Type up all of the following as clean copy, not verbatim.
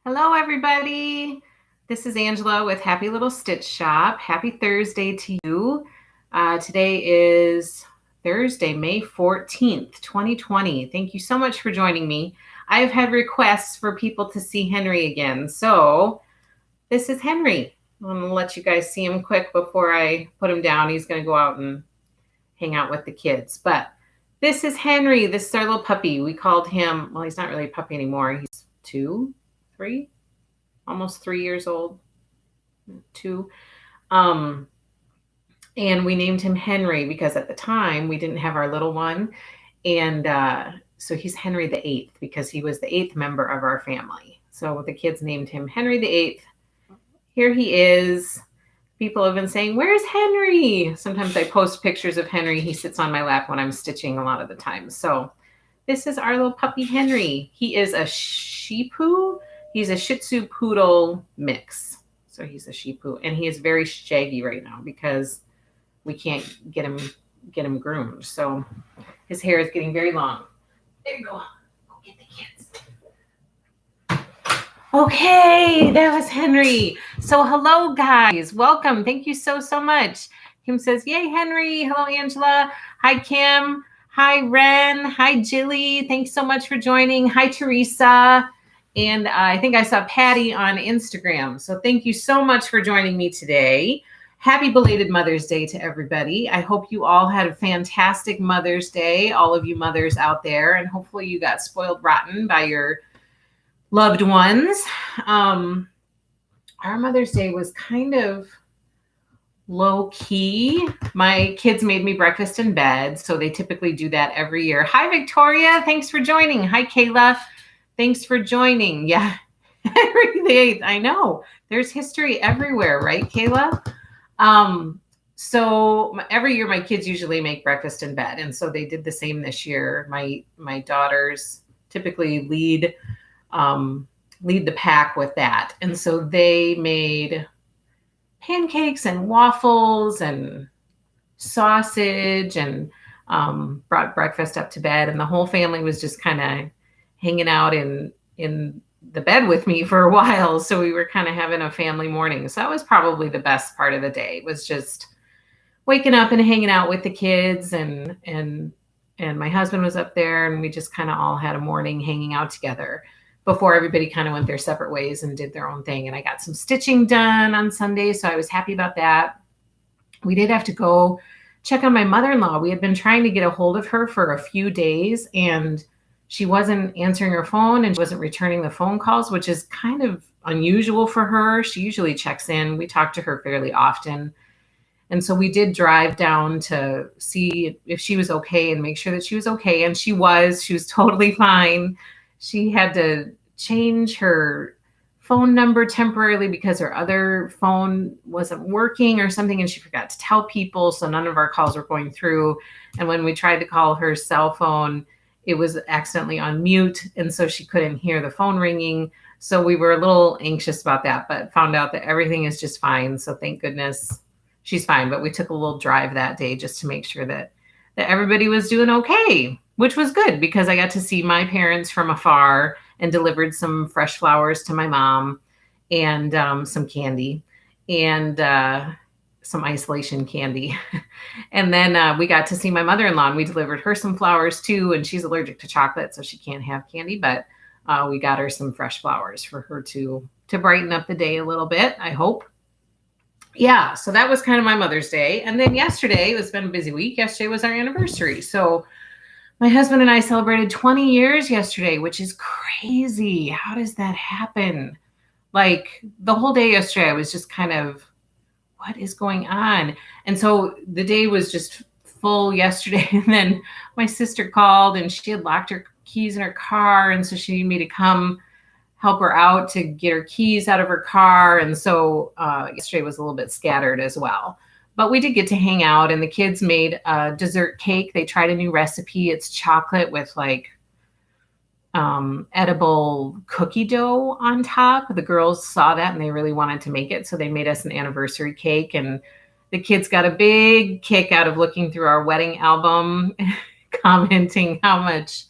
Hello, everybody. This is Angela with Happy Little Stitch Shop. Happy Thursday to you. Today is Thursday, May 14th, 2020. Thank you so much for joining me. I've had requests for people to see Henry again. So this is Henry. I'm going to let you guys see him quick before I put him down. He's going to go out and hang out with the kids. But this is Henry. This is our little puppy. We called him, well, he's not really a puppy anymore. He's 2, 3, almost 3 years old, 2. And we named him Henry because at the time we didn't have our little one. And so he's Henry the 8th because he was the 8th member of our family. So the kids named him Henry the 8th. Here he is. People have been saying, "Where's Henry?" Sometimes I post pictures of Henry. He sits on my lap when I'm stitching a lot of the time. So this is our little puppy Henry. He is a Shih Tzu. He's a Shih Tzu Poodle mix. So he's a Shih Tzu. And he is very shaggy right now because we can't get him groomed. So his hair is getting very long. There you go. Go get the kids. Okay, that was Henry. So hello, guys. Welcome. Thank you so much. Kim says, yay, Henry. Hello, Angela. Hi, Kim. Hi, Ren. Hi, Jilly. Thanks so much for joining. Hi, Teresa. And I think I saw Patty on Instagram. So thank you so much for joining me today. Happy belated Mother's Day to everybody. I hope you all had a fantastic Mother's Day, all of you mothers out there. And hopefully you got spoiled rotten by your loved ones. Our Mother's Day was kind of low key. My kids made me breakfast in bed, so they typically do that every year. Hi, Victoria. Thanks for joining. Hi, Kayla. Thanks for joining. Yeah, Henry the 8th. I know. There's history everywhere, right, Kayla? So every year my kids usually make breakfast in bed, and so they did the same this year. My daughters typically lead the pack with that. And so they made pancakes and waffles and sausage and brought breakfast up to bed. And the whole family was just kind of hanging out in the bed with me for a while. So we were kind of having a family morning. So that was probably the best part of the day, was just waking up and hanging out with the kids. And my husband was up there, and we just kind of all had a morning hanging out together before everybody kind of went their separate ways and did their own thing. And I got some stitching done on Sunday, so I was happy about that. We did have to go check on my mother-in-law. We had been trying to get a hold of her for a few days, and she wasn't answering her phone and she wasn't returning the phone calls, which is kind of unusual for her. She usually checks in. We talk to her fairly often. And so we did drive down to see if she was okay and make sure that she was okay. And she was totally fine. She had to change her phone number temporarily because her other phone wasn't working or something, and she forgot to tell people. So none of our calls were going through. And when we tried to call her cell phone, it was accidentally on mute. And so she couldn't hear the phone ringing. So we were a little anxious about that, but found out that everything is just fine. So thank goodness she's fine. But we took a little drive that day just to make sure that everybody was doing okay, which was good because I got to see my parents from afar and delivered some fresh flowers to my mom and some candy and some isolation candy. And then we got to see my mother-in-law, and we delivered her some flowers too. And she's allergic to chocolate, so she can't have candy, but we got her some fresh flowers for her to brighten up the day a little bit, I hope. Yeah, so that was kind of my Mother's Day. And then yesterday, it's been a busy week. Yesterday was our anniversary. So my husband and I celebrated 20 years yesterday, which is crazy. How does that happen? Like the whole day yesterday, I was just kind of, what is going on? And so the day was just full yesterday. And then my sister called, and she had locked her keys in her car. And so she needed me to come help her out to get her keys out of her car. And so yesterday was a little bit scattered as well. But we did get to hang out, and the kids made a dessert cake. They tried a new recipe. It's chocolate with like edible cookie dough on top. The girls saw that and they really wanted to make it. So they made us an anniversary cake, and the kids got a big kick out of looking through our wedding album, commenting how much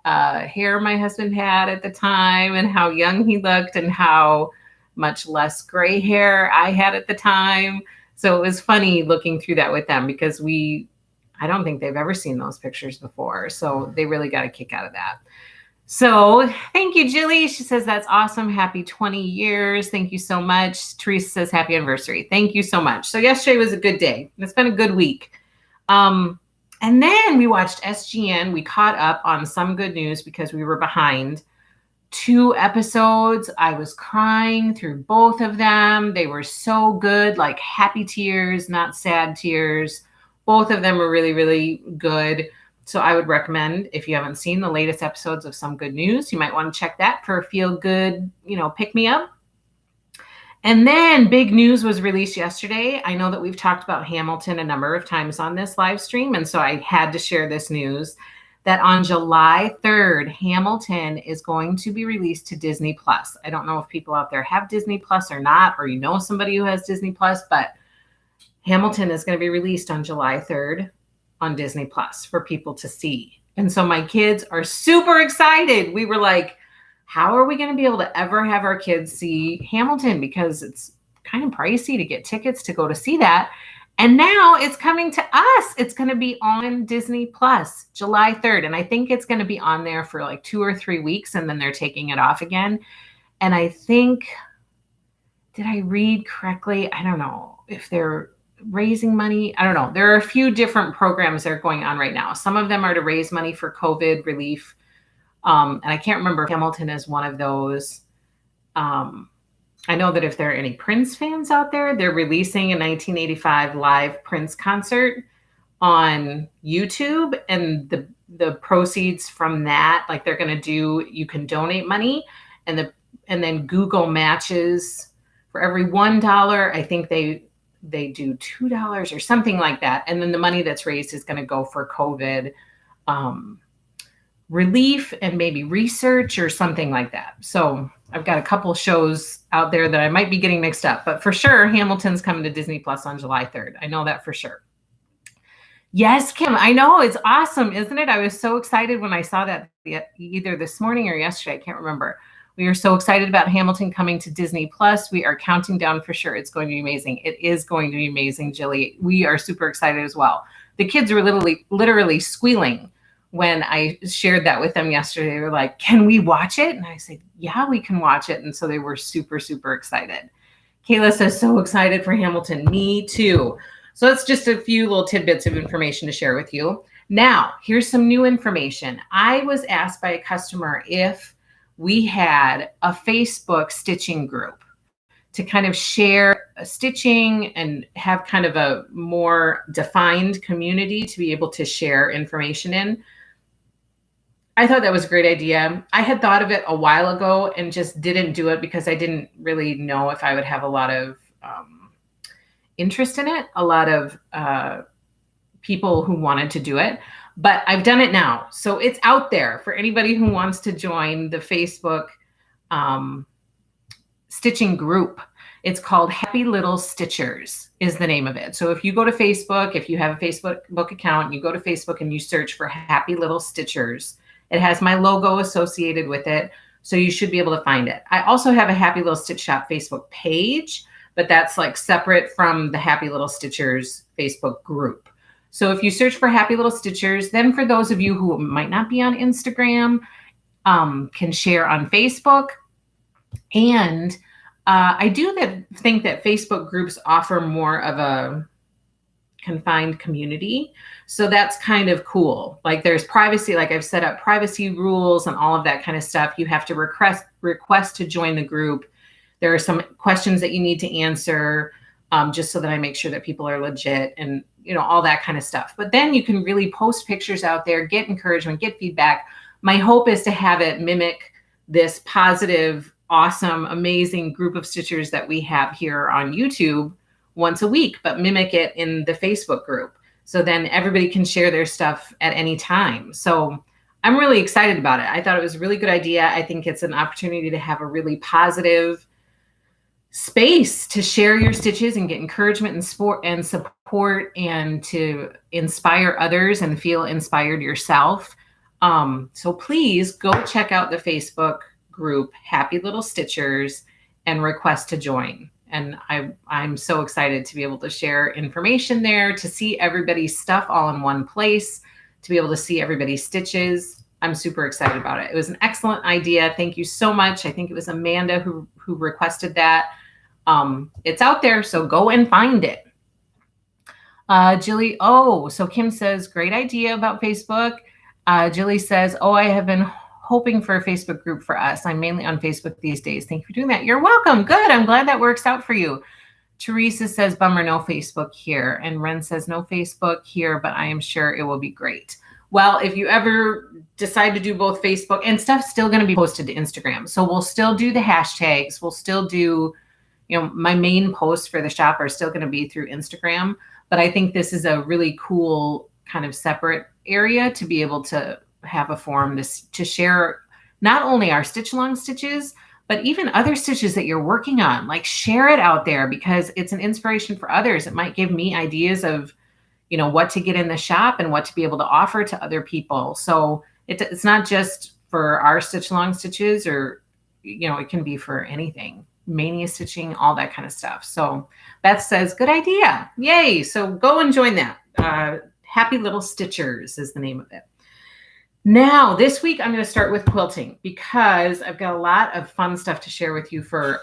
hair my husband had at the time and how young he looked and how much less gray hair I had at the time. So it was funny looking through that with them because I don't think they've ever seen those pictures before. So they really got a kick out of that. So thank you, Jilly. She says, that's awesome. Happy 20 years. Thank you so much. Teresa says, happy anniversary. Thank you so much. So yesterday was a good day. It's been a good week. And then we watched SGN. We caught up on Some Good News because we were behind 2 episodes. I was crying through both of them. They were so good, like happy tears, not sad tears. Both of them were really, really good. So I would recommend, if you haven't seen the latest episodes of Some Good News, you might want to check that for a feel good, pick me up. And then big news was released yesterday. I know that we've talked about Hamilton a number of times on this live stream. And so I had to share this news that on July 3rd, Hamilton is going to be released to Disney Plus. I don't know if people out there have Disney Plus or not, or somebody who has Disney Plus, but Hamilton is going to be released on July 3rd on Disney Plus for people to see. And so my kids are super excited. We were like, how are we going to be able to ever have our kids see Hamilton? Because it's kind of pricey to get tickets to go to see that. And now it's coming to us. It's going to be on Disney Plus July 3rd. And I think it's going to be on there for like 2 or 3 weeks. And then they're taking it off again. And I think, did I read correctly? I don't know if they're raising money. I don't know. There are a few different programs that are going on right now. Some of them are to raise money for COVID relief. And I can't remember if Hamilton is one of those. I know that if there are any Prince fans out there, they're releasing a 1985 live Prince concert on YouTube. And the proceeds from that, like they're going to do, you can donate money and then Google matches for every $1. I think they do $2 or something like that. And then the money that's raised is going to go for COVID relief and maybe research or something like that. So I've got a couple shows out there that I might be getting mixed up, but for sure, Hamilton's coming to Disney Plus on July 3rd. I know that for sure. Yes, Kim, I know. It's awesome, isn't it? I was so excited when I saw that either this morning or yesterday. I can't remember. We are so excited about Hamilton coming to Disney Plus. We are counting down for sure. It's going to be amazing. It is going to be amazing, Jilly. We are super excited as well. The kids were literally squealing when I shared that with them yesterday. They were like, can we watch it? And I said, yeah, we can watch it. And so they were super, super excited. Kayla says, so excited for Hamilton. Me too. So that's just a few little tidbits of information to share with you. Now, here's some new information. I was asked by a customer if we had a Facebook stitching group to kind of share stitching and have kind of a more defined community to be able to share information in. I thought that was a great idea. I had thought of it a while ago and just didn't do it because I didn't really know if I would have a lot of interest in it, a lot of people who wanted to do it. But I've done it now. So it's out there for anybody who wants to join the Facebook stitching group. It's called Happy Little Stitchers is the name of it. So if you go to Facebook, if you have a Facebook account, you go to Facebook and you search for Happy Little Stitchers. It has my logo associated with it. So you should be able to find it. I also have a Happy Little Stitch Shop Facebook page, but that's like separate from the Happy Little Stitchers Facebook group. So if you search for Happy Little Stitchers, then for those of you who might not be on Instagram, can share on Facebook. And I do think that Facebook groups offer more of a confined community. So that's kind of cool. Like there's privacy, like I've set up privacy rules and all of that kind of stuff. You have to request to join the group. There are some questions that you need to answer just so that I make sure that people are legit and, all that kind of stuff. But then you can really post pictures out there, get encouragement, get feedback. My hope is to have it mimic this positive, awesome, amazing group of stitchers that we have here on YouTube once a week, but mimic it in the Facebook group. So then everybody can share their stuff at any time. So I'm really excited about it. I thought it was a really good idea. I think it's an opportunity to have a really positive space to share your stitches and get encouragement and support and to inspire others and feel inspired yourself. So please go check out the Facebook group, Happy Little Stitchers, and request to join. And I'm so excited to be able to share information there, to see everybody's stuff all in one place, to be able to see everybody's stitches. I'm super excited about it. It was an excellent idea. Thank you so much. I think it was Amanda who requested that. It's out there, so go and find it. Jilly, so Kim says, great idea about Facebook. Jilly says, I have been hoping for a Facebook group for us. I'm mainly on Facebook these days. Thank you for doing that. You're welcome. Good. I'm glad that works out for you. Teresa says, bummer, no Facebook here. And Ren says, no Facebook here, but I am sure it will be great. Well, if you ever decide to do both Facebook and stuff's still going to be posted to Instagram. So we'll still do the hashtags. We'll still do, my main posts for the shop are still going to be through Instagram. But I think this is a really cool kind of separate area to be able to have a forum to share not only our stitch along stitches, but even other stitches that you're working on. Like, share it out there because it's an inspiration for others. It might give me ideas of, what to get in the shop and what to be able to offer to other people. So it's not just for our stitch along stitches, or, it can be for anything. Mania stitching, all that kind of stuff. So Beth says, good idea. Yay. So go and join that. Happy Little Stitchers is the name of it. Now, this week, I'm going to start with quilting because I've got a lot of fun stuff to share with you for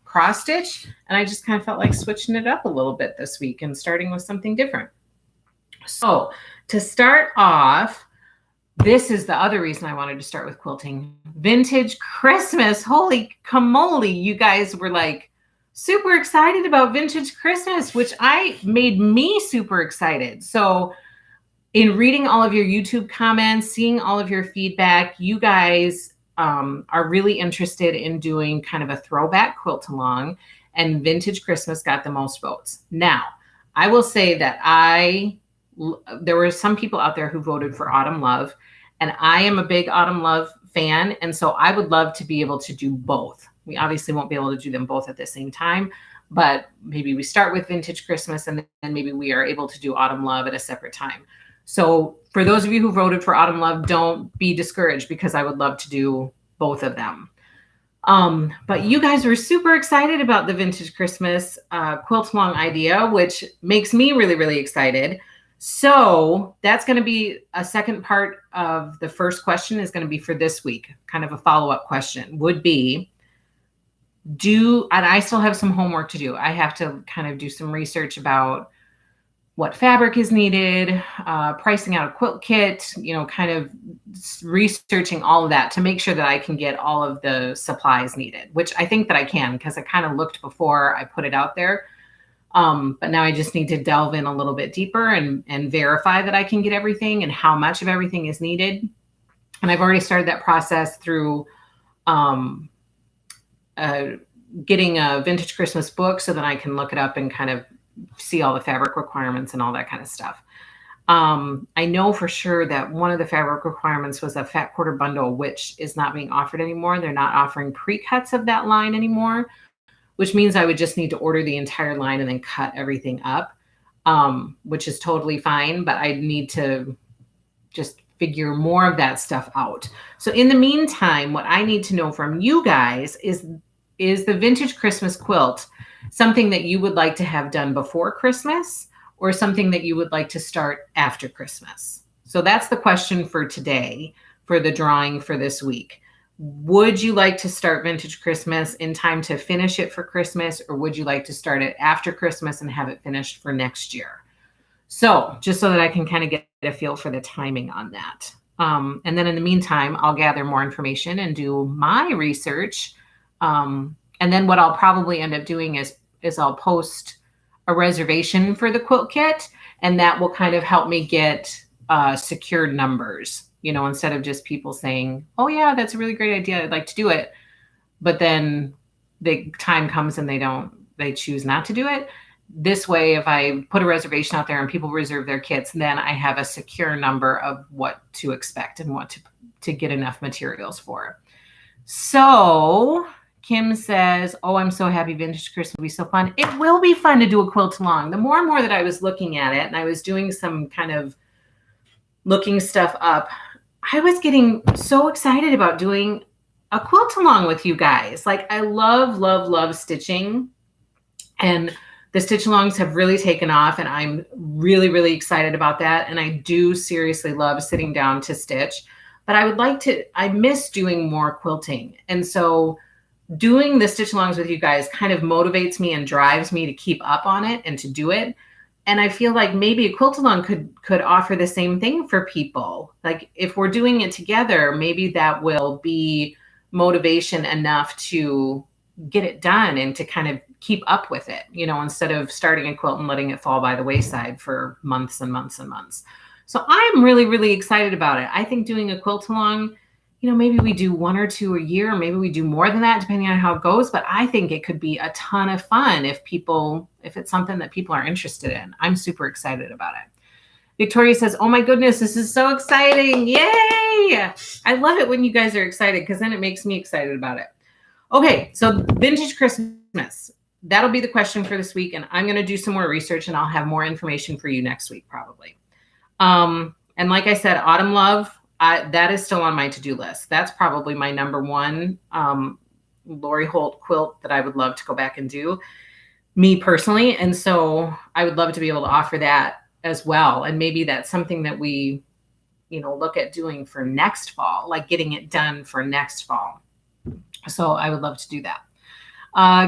cross stitch. And I just kind of felt like switching it up a little bit this week and starting with something different. So to start off, this is the other reason I wanted to start with quilting. Vintage Christmas. Holy camole. You guys were like super excited about Vintage Christmas, which made me super excited. So in reading all of your YouTube comments, seeing all of your feedback, you guys are really interested in doing kind of a throwback quilt along, and Vintage Christmas got the most votes. Now, I will say that there were some people out there who voted for Autumn Love, and I am a big Autumn Love fan, and so I would love to be able to do both. We obviously won't be able to do them both at the same time, but maybe we start with Vintage Christmas and then maybe we are able to do Autumn Love at a separate time. So for those of you who voted for Autumn Love, don't be discouraged because I would love to do both of them. But you guys were super excited about the Vintage Christmas quilt along idea, which makes me really, really excited. So that's going to be a second part of the first question is going to be for this week. Kind of a follow-up question would be, and I still have some homework to do. I have to kind of do some research about what fabric is needed, pricing out a quilt kit, kind of researching all of that to make sure that I can get all of the supplies needed, which I think that I can because I kind of looked before I put it out there. But now I just need to delve in a little bit deeper and verify that I can get everything and how much of everything is needed. And I've already started that process through getting a Vintage Christmas book so that I can look it up and kind of see all the fabric requirements and all that kind of stuff. I know for sure that one of the fabric requirements was a fat quarter bundle, which is not being offered anymore. They're not offering pre-cuts of that line anymore, which means I would just need to order the entire line and then cut everything up, which is totally fine. But I need to just figure more of that stuff out. So in the meantime, what I need to know from you guys is the Vintage Christmas quilt something that you would like to have done before Christmas or something that you would like to start after Christmas? So that's the question for today for the drawing for this week. Would you like to start Vintage Christmas in time to finish it for Christmas, or would you like to start it after Christmas and have it finished for next year? So just so that I can kind of get a feel for the timing on that. And then in the meantime, I'll gather more information and do my research. And then what I'll probably end up doing is I'll post a reservation for the quilt kit, and that will kind of help me get secured numbers, instead of just people saying, oh yeah, that's a really great idea, I'd like to do it. But then the time comes and they choose not to do it. This way, if I put a reservation out there and people reserve their kits, then I have a secure number of what to expect and what to get enough materials for. So Kim says, I'm so happy Vintage Christmas will be so fun. It will be fun to do a quilt along. The more and more that I was looking at it, and I was doing some kind of looking stuff up, I was getting so excited about doing a quilt along with you guys. Like I love, love, love stitching, and the stitch alongs have really taken off, and I'm really, really excited about that. And I do seriously love sitting down to stitch, but I miss doing more quilting. And so doing the stitch alongs with you guys kind of motivates me and drives me to keep up on it and to do it. And I feel like maybe a quilt along could offer the same thing for people. Like if we're doing it together, maybe that will be motivation enough to get it done and to kind of keep up with it, instead of starting a quilt and letting it fall by the wayside for months and months and months. So I'm really, really excited about it. I think doing a quilt along, maybe we do 1 or 2 a year, or maybe we do more than that, depending on how it goes. But I think it could be a ton of fun if it's something that people are interested in. I'm super excited about it. Victoria says, oh my goodness, this is so exciting. Yay! I love it when you guys are excited because then it makes me excited about it. Okay, so vintage Christmas. That'll be the question for this week. And I'm going to do some more research and I'll have more information for you next week, probably. And like I said, Autumn Love, that is still on my to-do list. That's probably my number one Lori Holt quilt that I would love to go back and do, me personally. And so I would love to be able to offer that as well. And maybe that's something that we, look at doing for next fall, like getting it done for next fall. So I would love to do that.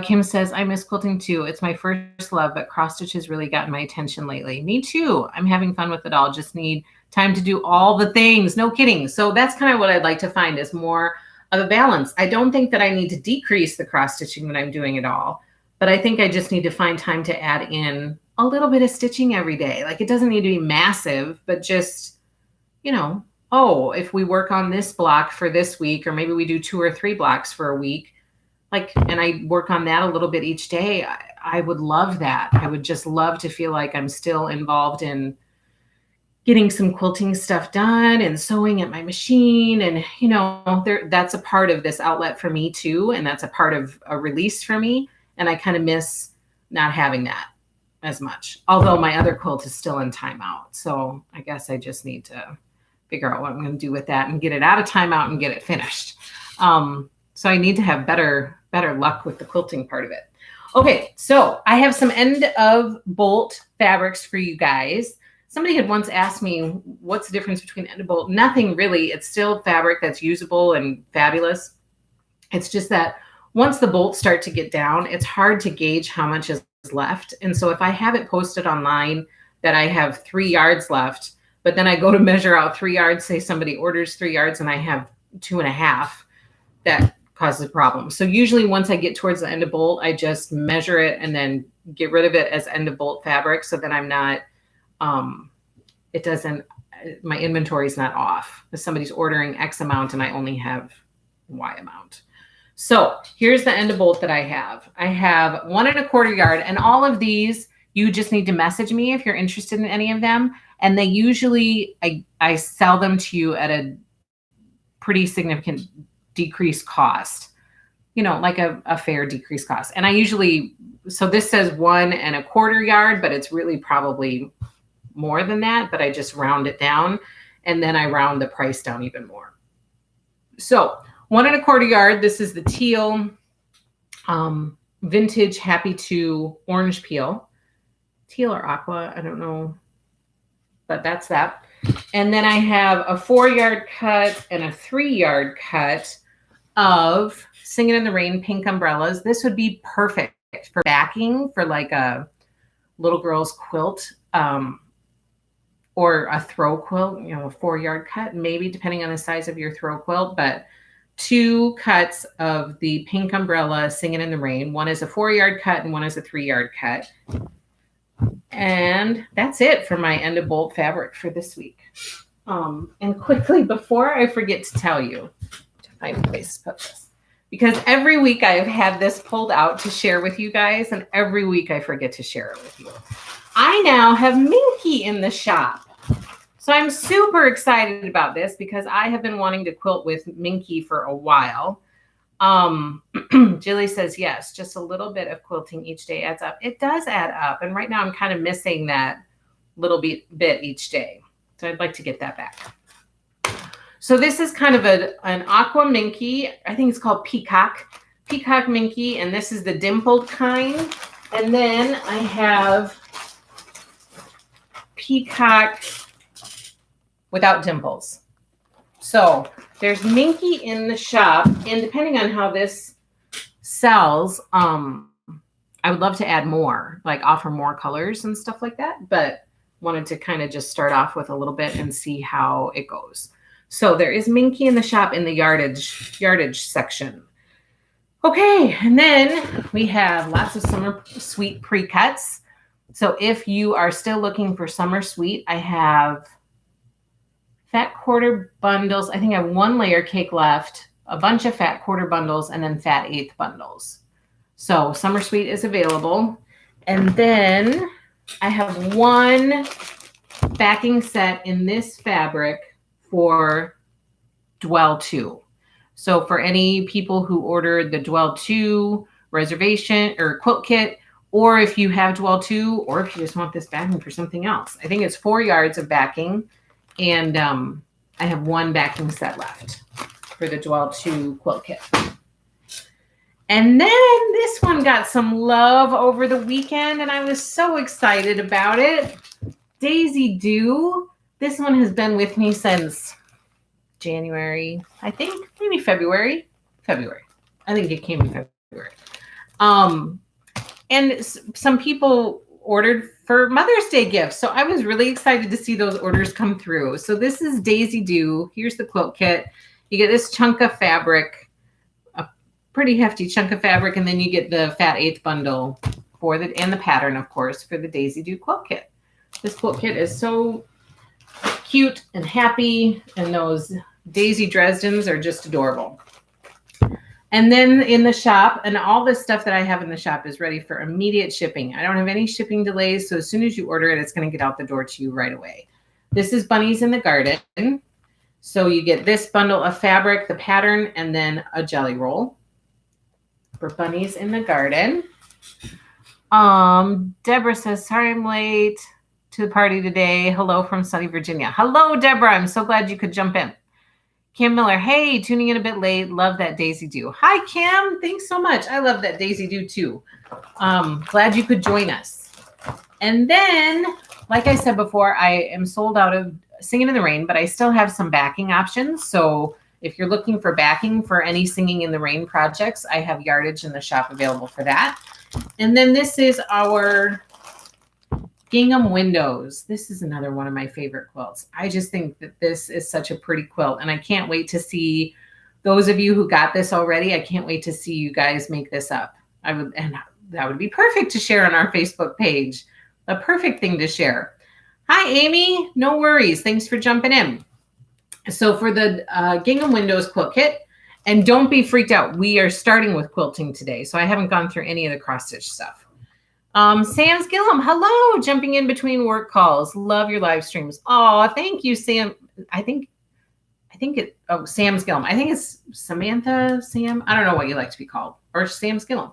Kim says, I miss quilting too. It's my first love, but cross stitch has really gotten my attention lately. Me too. I'm having fun with it all. Just need time to do all the things. No kidding. So that's kind of what I'd like to find is more of a balance. I don't think that I need to decrease the cross stitching when I'm doing it all, but I think I just need to find time to add in a little bit of stitching every day. Like it doesn't need to be massive, but just, if we work on this block for this week, or maybe we do 2 or 3 blocks for a week, and I work on that a little bit each day, I would love that. I would just love to feel like I'm still involved in getting some quilting stuff done and sewing at my machine. And, that's a part of this outlet for me too. And that's a part of a release for me. And I kind of miss not having that as much, although my other quilt is still in timeout. So I guess I just need to figure out what I'm going to do with that and get it out of timeout and get it finished. So I need to have better luck with the quilting part of it. Okay, so I have some end of bolt fabrics for you guys. Somebody had once asked me, what's the difference between end of bolt? Nothing really. It's still fabric that's usable and fabulous. It's just that once the bolts start to get down, it's hard to gauge how much is left. And so if I have it posted online that I have 3 yards left, but then I go to measure out 3 yards, say somebody orders 3 yards and I have 2.5, that causes a problem. So usually once I get towards the end of bolt, I just measure it and then get rid of it as end of bolt fabric so that I'm not, my inventory is not off. If somebody's ordering X amount and I only have Y amount. So here's the end of bolt that I have. I have 1 1/4 yard, and all of these, you just need to message me if you're interested in any of them. And they usually, I sell them to you at a pretty significant decreased cost, like a fair decreased cost. And I usually, so this says 1 1/4 yard, but it's really probably more than that, but I just round it down and then I round the price down even more. So 1 1/4 yard, this is the teal vintage Happy to orange peel. Teal or aqua, I don't know, but that's that. And then I have a 4-yard cut and a 3-yard cut of Singing in the Rain pink umbrellas. This would be perfect for backing for like a little girl's quilt, or a throw quilt, a 4-yard cut, maybe depending on the size of your throw quilt, but 2 cuts of the pink umbrella Singing in the Rain. One is a 4-yard cut and one is a 3-yard cut. And that's it for my end of bolt fabric for this week. And quickly, before I forget to tell you, to find a place to put this, because every week I have had this pulled out to share with you guys, and every week I forget to share it with you. I now have Minky in the shop. So I'm super excited about this because I have been wanting to quilt with Minky for a while. Jilly says, yes, just a little bit of quilting each day adds up. It does add up. And right now I'm kind of missing that little bit each day. So I'd like to get that back. So this is kind of an aqua minky. I think it's called peacock minky, and this is the dimpled kind. And then I have peacock without dimples. So there's minky in the shop, and depending on how this sells, I would love to add more, like offer more colors and stuff like that, but wanted to kind of just start off with a little bit and see how it goes. So there is minky in the shop in the yardage section. Okay, and then we have lots of summer sweet pre-cuts. So if you are still looking for summer sweet, I have fat quarter bundles. I think I have one layer cake left, a bunch of fat quarter bundles, and then fat eighth bundles. So summer sweet is available. And then I have one backing set in this fabric for Dwell 2. So for any people who ordered the Dwell 2 reservation or quilt kit, or if you have Dwell 2, or if you just want this backing for something else. I think it's 4 yards of backing, and I have one backing set left for the Dwell 2 quilt kit. And then this one got some love over the weekend, and I was so excited about it. Daisy Dew. This one has been with me since January, I think, maybe February. I think it came in February. And some people ordered for Mother's Day gifts. So I was really excited to see those orders come through. So this is Daisy Dew. Here's the quilt kit. You get this chunk of fabric, a pretty hefty chunk of fabric, and then you get the fat eighth bundle for and the pattern, of course, for the Daisy Dew quilt kit. This quilt kit is so cute and happy, and those Daisy Dresdens are just adorable. And then in the shop, and all this stuff that I have in the shop is ready for immediate shipping. I don't have any shipping delays, so as soon as you order it, it's going to get out the door to you right away. This is Bunnies in the Garden. So you get this bundle of fabric, the pattern, and then a jelly roll for Bunnies in the Garden. Deborah says, sorry I'm late to the party today. Hello from sunny Virginia. Hello, Deborah. I'm so glad you could jump in. Kim Miller, hey, tuning in a bit late. Love that Daisy Dew. Hi, Kim. Thanks so much. I love that Daisy Dew too. Glad you could join us. And then, like I said before, I am sold out of Singing in the Rain, but I still have some backing options. So if you're looking for backing for any Singing in the Rain projects, I have yardage in the shop available for that. And then this is our Gingham Windows. This is another one of my favorite quilts. I just think that this is such a pretty quilt, and I can't wait to see those of you who got this already. I can't wait to see you guys make this up. And that would be perfect to share on our Facebook page. A perfect thing to share. Hi, Amy. No worries. Thanks for jumping in. So for the Gingham Windows quilt kit, and don't be freaked out. We are starting with quilting today, so I haven't gone through any of the cross stitch stuff. Sam's Gillum, hello, jumping in between work calls. Love your live streams. Oh, thank you, Sam. I think Sam's Gillum. I think it's Samantha, Sam. I don't know what you like to be called, or Sam's Gillum.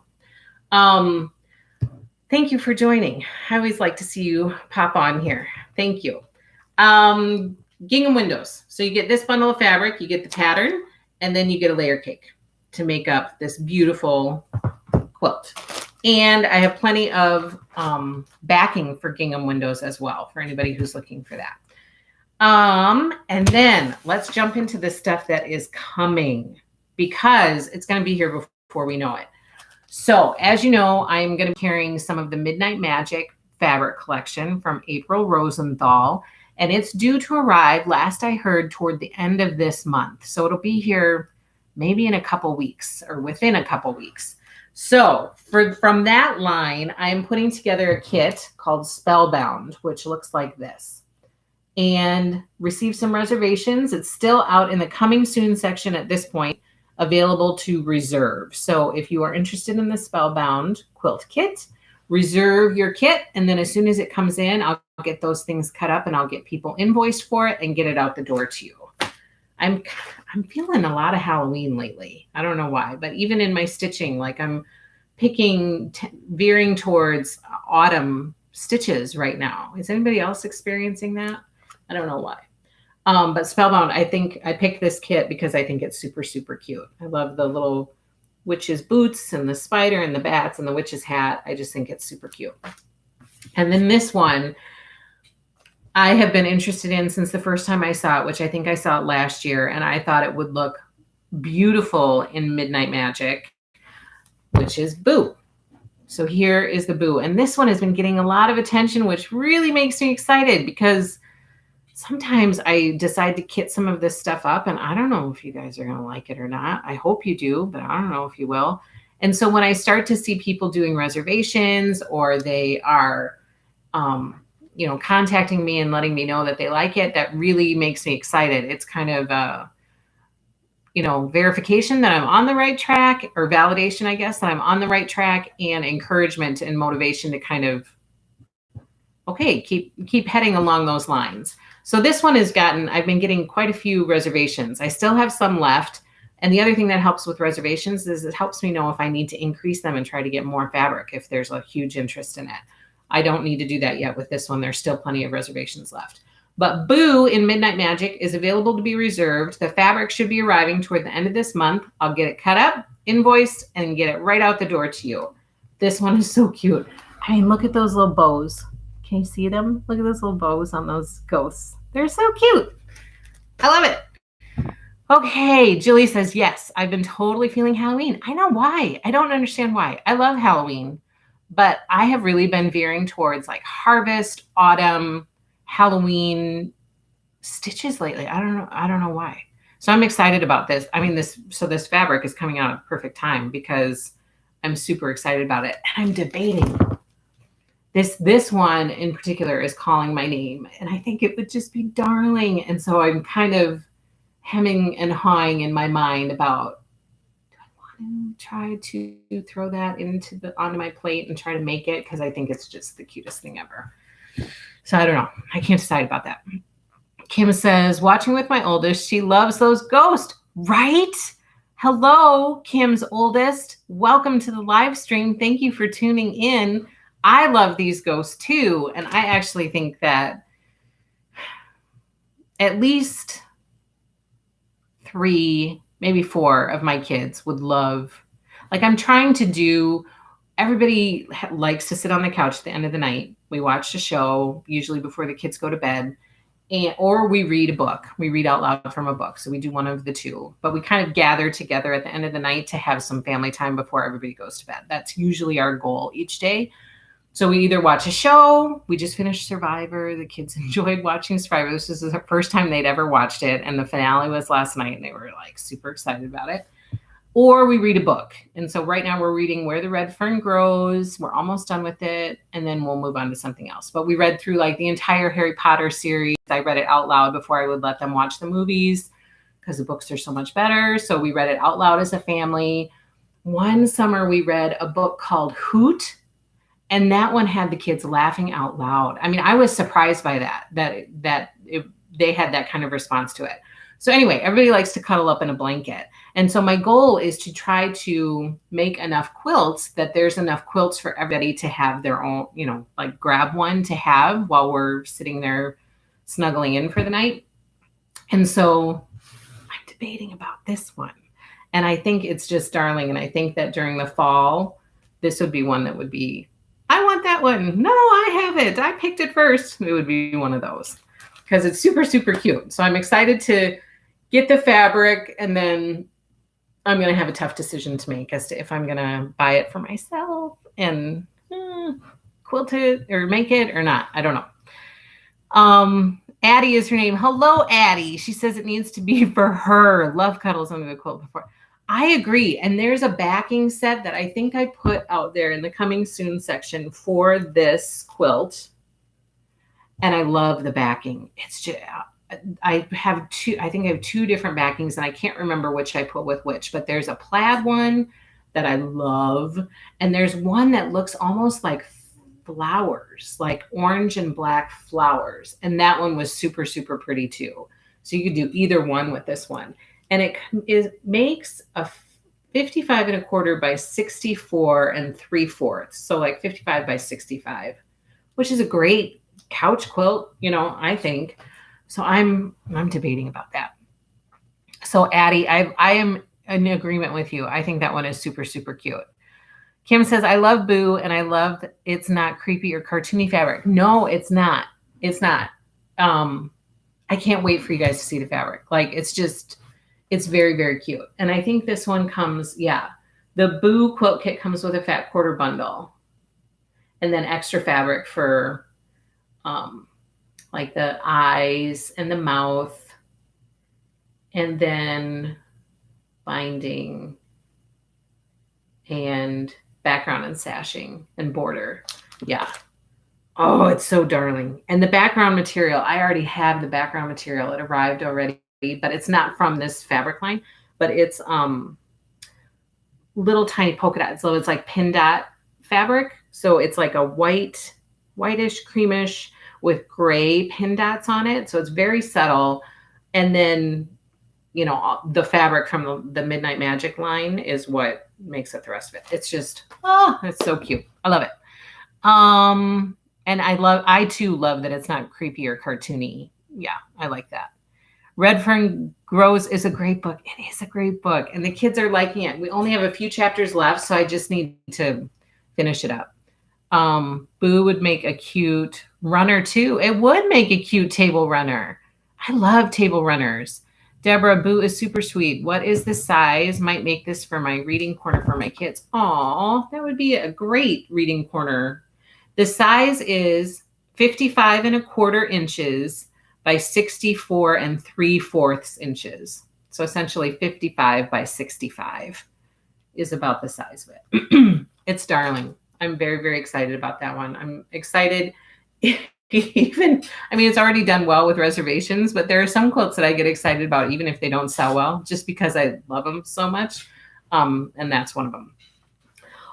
Thank you for joining. I always like to see you pop on here. Thank you. Gingham Windows. So you get this bundle of fabric, you get the pattern, and then you get a layer cake to make up this beautiful quilt. And I have plenty of backing for Gingham Windows as well, for anybody who's looking for that. And then let's jump into the stuff that is coming, because it's going to be here before we know it. So as you know, I'm going to be carrying some of the Midnight Magic fabric collection from April Rosenthal, and it's due to arrive, last I heard, toward the end of this month. So it'll be here maybe in a couple weeks, or within a couple weeks. So from that line, I'm putting together a kit called Spellbound, which looks like this, and received some reservations. It's still out in the coming soon section at this point, available to reserve. So if you are interested in the Spellbound quilt kit, reserve your kit. And then as soon as it comes in, I'll get those things cut up and I'll get people invoiced for it and get it out the door to you. I'm feeling a lot of Halloween lately. I don't know why, but even in my stitching, like I'm veering towards autumn stitches right now. Is anybody else experiencing that? I don't know why. But Spellbound, I think I picked this kit because I think it's super, super cute. I love the little witch's boots and the spider and the bats and the witch's hat. I just think it's super cute. And then this one I have been interested in since the first time I saw it, which I think I saw it last year, and I thought it would look beautiful in Midnight Magic, which is Boo. So here is the Boo. And this one has been getting a lot of attention, which really makes me excited because sometimes I decide to kit some of this stuff up, and I don't know if you guys are going to like it or not. I hope you do, but I don't know if you will. And so when I start to see people doing reservations, or they are, contacting me and letting me know that they like it, that really makes me excited. It's kind of verification that I'm on the right track, or validation, I guess, that I'm on the right track, and encouragement and motivation to kind of, keep heading along those lines. So this one I've been getting quite a few reservations. I still have some left. And the other thing that helps with reservations is it helps me know if I need to increase them and try to get more fabric if there's a huge interest in it. I don't need to do that yet with this one. There's still plenty of reservations left. But Boo in Midnight Magic is available to be reserved. The fabric should be arriving toward the end of this month. I'll get it cut up, invoiced, and get it right out the door to you. This one is so cute. I mean, look at those little bows. Can you see them? Look at those little bows on those ghosts. They're so cute. I love it. Okay, Julie says, yes, I've been totally feeling Halloween. I know why. I don't understand why. I love Halloween, but I have really been veering towards like harvest, autumn, Halloween stitches lately. I don't know why. So I'm excited about this. I mean, this fabric is coming out at the perfect time because I'm super excited about it. And I'm debating. This one in particular is calling my name, and I think it would just be darling. And so I'm kind of hemming and hawing in my mind about, do I want to try to throw that onto my plate and try to make it? Because I think it's just the cutest thing ever. So I don't know. I can't decide about that. Kim says, watching with my oldest, she loves those ghosts, right? Hello, Kim's oldest. Welcome to the live stream. Thank you for tuning in. I love these ghosts too. And I actually think that at least 3, maybe 4 of my kids would love, like I'm trying to do, everybody likes to sit on the couch at the end of the night. We watch a show, usually before the kids go to bed, or we read a book. We read out loud from a book. So we do one of the two, but we kind of gather together at the end of the night to have some family time before everybody goes to bed. That's usually our goal each day. So we either watch a show. We just finished Survivor. The kids enjoyed watching Survivor. This is the first time they'd ever watched it. And the finale was last night, and they were like super excited about it. Or we read a book. And so right now we're reading Where the Red Fern Grows. We're almost done with it. And then we'll move on to something else. But we read through like the entire Harry Potter series. I read it out loud before I would let them watch the movies because the books are so much better. So we read it out loud as a family. One summer we read a book called Hoot. And that one had the kids laughing out loud. I mean, I was surprised by that they had that kind of response to it. So anyway, everybody likes to cuddle up in a blanket. And so my goal is to try to make enough quilts that there's enough quilts for everybody to have their own, like grab one to have while we're sitting there snuggling in for the night. And so I'm debating about this one. And I think it's just darling. And I think that during the fall, this would be one that would be, I want that one. No, I have it. I picked it first. It would be one of those because it's super, super cute. So I'm excited to get the fabric, and then I'm going to have a tough decision to make as to if I'm going to buy it for myself and quilt it or make it or not. I don't know. Addie is her name. Hello, Addie. She says it needs to be for her. Love cuddles under the quilt before. I agree. And there's a backing set that I think I put out there in the coming soon section for this quilt. And I love the backing. It's just, I have 2 different backings, and I can't remember which I put with which, but there's a plaid one that I love. And there's one that looks almost like flowers, like orange and black flowers. And that one was super, super pretty too. So you could do either one with this one. And it makes a 55 1/4 by 64 3/4. So like 55 by 65, which is a great couch quilt, I think. So I'm debating about that. So Addie, I am in agreement with you. I think that one is super, super cute. Kim says, I love Boo, and I love it's not creepy or cartoony fabric. No, it's not. It's not. I can't wait for you guys to see the fabric. Like, it's very, very cute. And I think this one comes, the Boo quilt kit comes with a fat quarter bundle. And then extra fabric for like the eyes and the mouth. And then binding and background and sashing and border. Yeah. Oh, it's so darling. And the background material, I already have the background material. It arrived already, but it's not from this fabric line, but it's little tiny polka dots. So it's like pin dot fabric. So it's like a whitish, creamish with gray pin dots on it. So it's very subtle. And then, you know, the fabric from the Midnight Magic line is what makes it the rest of it. It's just, oh, it's so cute. I love it. And I too love that it's not creepy or cartoony. Yeah, I like that. Red Fern Grows is a great book. It is a great book. And the kids are liking it. We only have a few chapters left, so I just need to finish it up. Boo would make a cute runner too. It would make a cute table runner. I love table runners. Deborah, Boo is super sweet. What is the size? Might make this for my reading corner for my kids. Aw, that would be a great reading corner. The size is 55 1/4 inches by 64 3/4 inches. So essentially 55 by 65 is about the size of it. It's darling. I'm very, very excited about that one. I'm excited. It's already done well with reservations, but there are some quilts that I get excited about, even if they don't sell well, just because I love them so much. And that's one of them.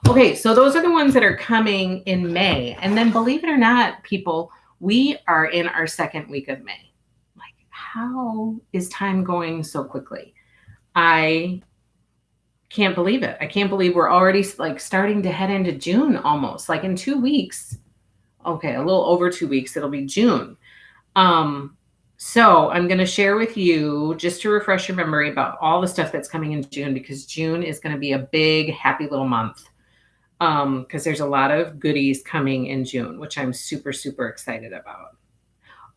Okay, so those are the ones that are coming in May. And then believe it or not, people, we are in our second week of May. Like, how is time going so quickly? I can't believe it. I can't believe we're already like starting to head into June almost, like in 2 weeks. Okay, a little over 2 weeks, it'll be June. So I'm going to share with you, just to refresh your memory, about all the stuff that's coming in June, because June is going to be a big, happy little month. Because there's a lot of goodies coming in June, which I'm super, super excited about.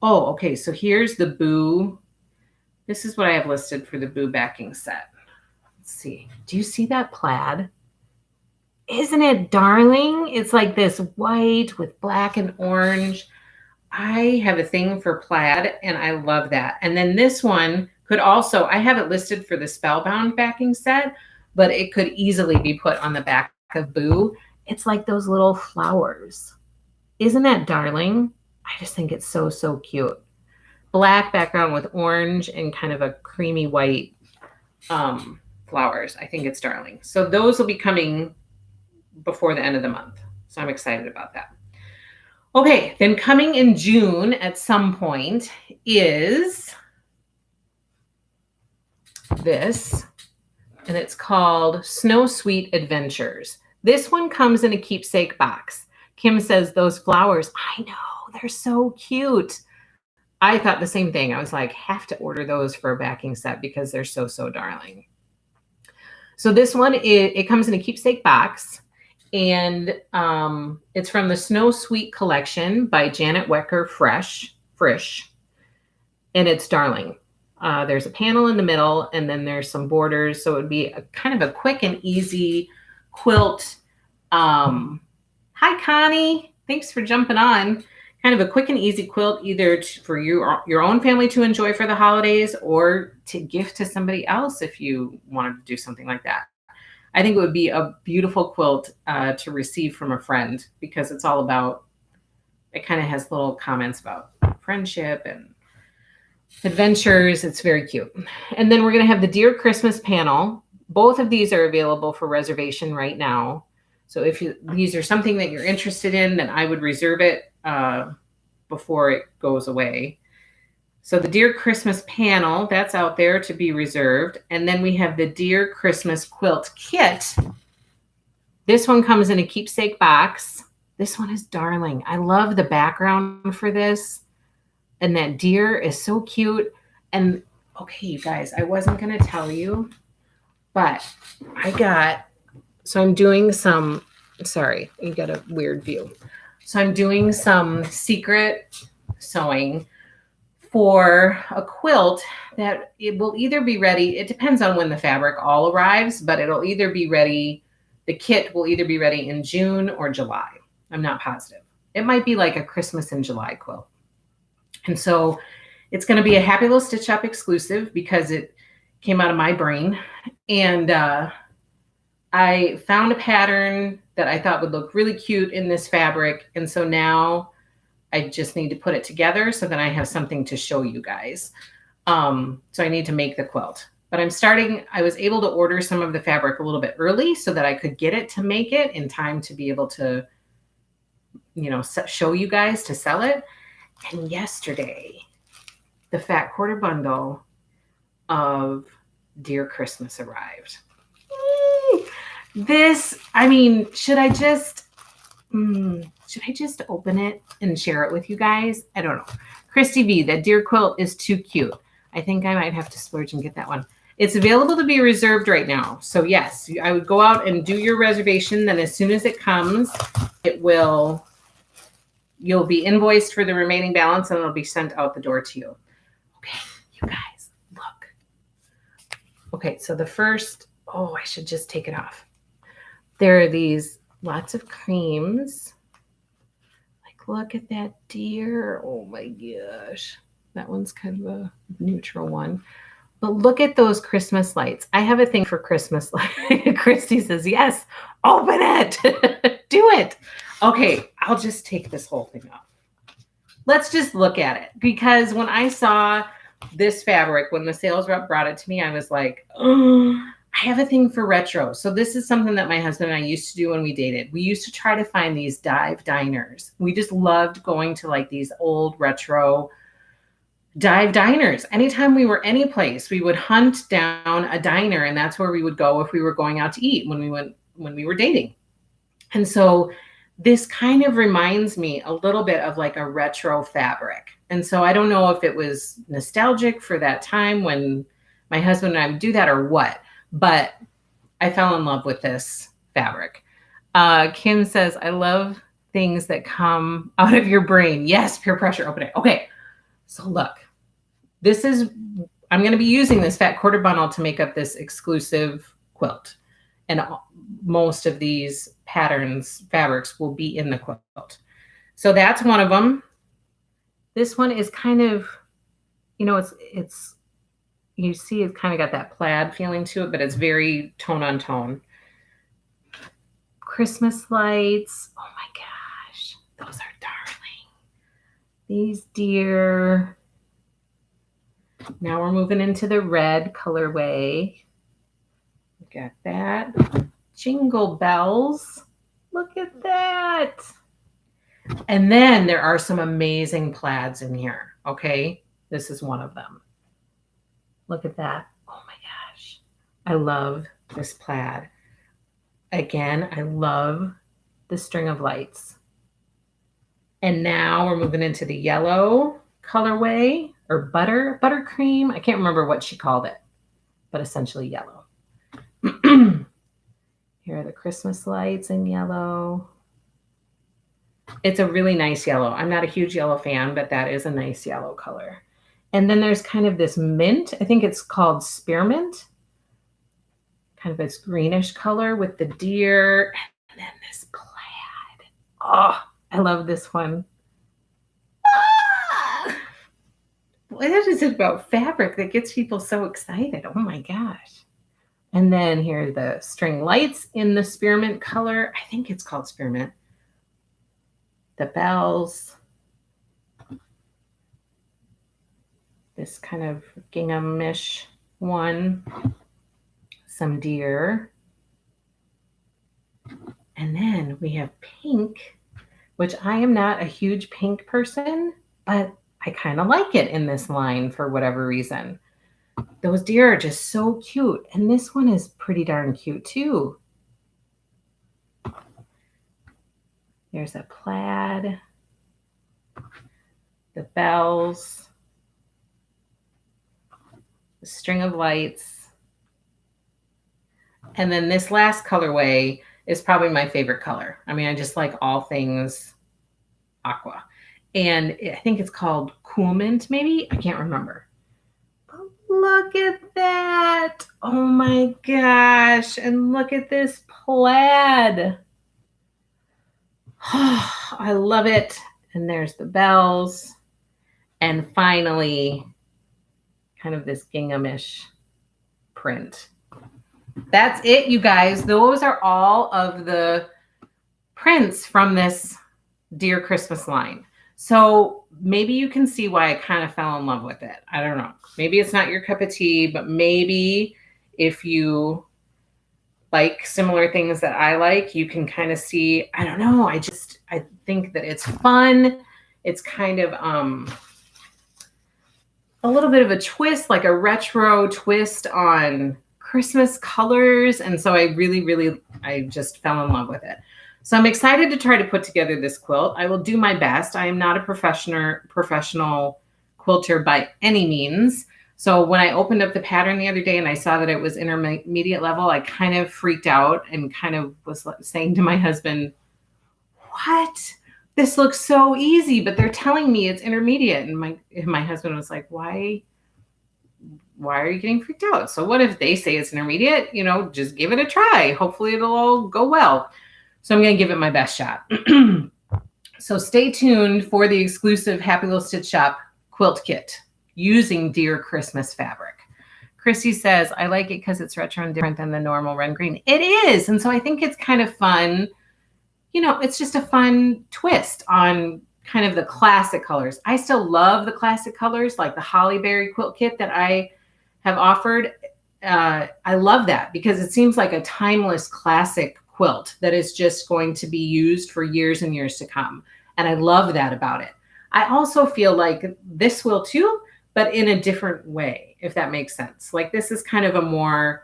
Oh, okay, so here's the Boo. This is what I have listed for the Boo backing set. Let's see. Do you see that plaid? Isn't it darling? It's like this white with black and orange. I have a thing for plaid, and I love that. And then this one could also, I have it listed for the Spellbound backing set, but it could easily be put on the back of Boo. It's like those little flowers. Isn't that darling? I just think it's so, so cute. Black background with orange and kind of a creamy white flowers. I think it's darling. So those will be coming before the end of the month. So I'm excited about that. Okay, then coming in June at some point is this, and it's called Snow Sweet Adventures. This one comes in a keepsake box. Kim says those flowers, I know, they're so cute. I thought the same thing. I was like, have to order those for a backing set because they're so, so darling. So this one, it comes in a keepsake box. And it's from the Snow Sweet collection by Janet Wecker Frisch. And it's darling. There's a panel in the middle, and then there's some borders. So it would be a kind of a quick and easy quilt. Hi, Connie. Thanks for jumping on. Kind of a quick and easy quilt, either for your own family to enjoy for the holidays or to gift to somebody else if you wanted to do something like that. I think it would be a beautiful quilt to receive from a friend, because it's all about, it kind of has little comments about friendship and adventures. It's very cute. And then we're going to have the Dear Christmas panel. Both of these are available for reservation right now. So if these are something that you're interested in, then I would reserve it before it goes away. So the Dear Christmas panel, that's out there to be reserved. And then we have the Dear Christmas quilt kit. This one comes in a keepsake box. This one is darling. I love the background for this. And that deer is so cute. And okay, you guys, I wasn't going to tell you, but I'm doing some, sorry, you got a weird view. So I'm doing some secret sewing for a quilt that it will either be ready. It depends on when the fabric all arrives, but it'll either be ready. The kit will either be ready in June or July. I'm not positive. It might be like a Christmas in July quilt. And so it's going to be a Happy Little Stitch Shop exclusive because it came out of my brain. And I found a pattern that I thought would look really cute in this fabric. And so now I just need to put it together so that I have something to show you guys. So I need to make the quilt. But I was able to order some of the fabric a little bit early so that I could get it to make it in time to be able to, show you guys to sell it. And yesterday, the fat quarter bundle of Dear Christmas arrived. Should I just open it and share it with you guys? I don't know. Christy V, that deer quilt is too cute. I think I might have to splurge and get that one. It's available to be reserved right now. So yes, I would go out and do your reservation. Then as soon as it comes, you'll be invoiced for the remaining balance and it'll be sent out the door to you. Okay, you guys, look. Okay, so the first, I should just take it off. There are these lots of creams. Like, look at that deer. Oh my gosh. That one's kind of a neutral one. But look at those Christmas lights. I have a thing for Christmas lights. Christy says, yes, open it. Do it. Okay, I'll just take this whole thing off. Let's just look at it. Because when I saw this fabric, when the sales rep brought it to me, I was like, oh, I have a thing for retro. So this is something that my husband and I used to do when we dated. We used to try to find these dive diners. We just loved going to like these old retro dive diners. Anytime we were any place, we would hunt down a diner, and that's where we would go if we were going out to eat when we were dating. And so this kind of reminds me a little bit of like a retro fabric. And so I don't know if it was nostalgic for that time when my husband and I would do that or what, but I fell in love with this fabric. Kim says, I love things that come out of your brain. Yes, peer pressure, open it. Okay, so look, I'm going to be using this fat quarter bundle to make up this exclusive quilt. And most of these fabrics will be in the quilt. So that's one of them. This one is kind of, it's you see it's kind of got that plaid feeling to it, but it's very tone on tone. Christmas lights. Oh my gosh, those are darling. These deer. Now we're moving into the red colorway. Got that. Jingle bells. Look at that. And then there are some amazing plaids in here. Okay. This is one of them. Look at that. Oh my gosh. I love this plaid. Again, I love the string of lights. And now we're moving into the yellow colorway or buttercream. I can't remember what she called it, but essentially yellow. Here are the Christmas lights in yellow. It's a really nice yellow. I'm not a huge yellow fan, but that is a nice yellow color. And then there's kind of this mint. I think it's called spearmint. Kind of this greenish color with the deer. And then this plaid. Oh, I love this one. Ah! What is it about fabric that gets people so excited? Oh my gosh. And then here are the string lights in the spearmint color. I think it's called spearmint. The bells. This kind of gingham-ish one. Some deer. And then we have pink, which I am not a huge pink person, but I kind of like it in this line for whatever reason. Those deer are just so cute. And this one is pretty darn cute too. There's a plaid. the bells, the string of lights. And then this last colorway is probably my favorite color. I mean, I just like all things aqua. And I think it's called Cool Mint, maybe? I can't remember. But look at that. Oh my gosh. And look at this plaid. Oh, I love it. And there's the bells. And finally, kind of this ginghamish print. That's it, you guys. Those are all of the prints from this Dear Christmas line. So maybe you can see why I kind of fell in love with it. I don't know. Maybe it's not your cup of tea, but maybe if you like similar things that I like, you can kind of see, I don't know. I think that it's fun. It's kind of a little bit of a twist, like a retro twist on Christmas colors. And so I just fell in love with it. So I'm excited to try to put together this quilt. I will do my best. I am not a professional quilter by any means. So when I opened up the pattern the other day and I saw that it was intermediate level, I kind of freaked out and kind of was saying to my husband, what? This looks so easy, but they're telling me it's intermediate. And my husband was like, why are you getting freaked out? So what if they say it's intermediate? Just give it a try. Hopefully it'll all go well. So I'm going to give it my best shot. So stay tuned for the exclusive Happy Little Stitch Shop quilt kit using Dear Christmas fabric. Chrissy says, I like it because it's retro and different than the normal Ren Green. It is. And so I think it's kind of fun. It's just a fun twist on kind of the classic colors. I still love the classic colors, like the Holly Berry quilt kit that I have offered. I love that because it seems like a timeless classic quilt that is just going to be used for years and years to come. And I love that about it. I also feel like this will too, but in a different way, if that makes sense. Like this is kind of a more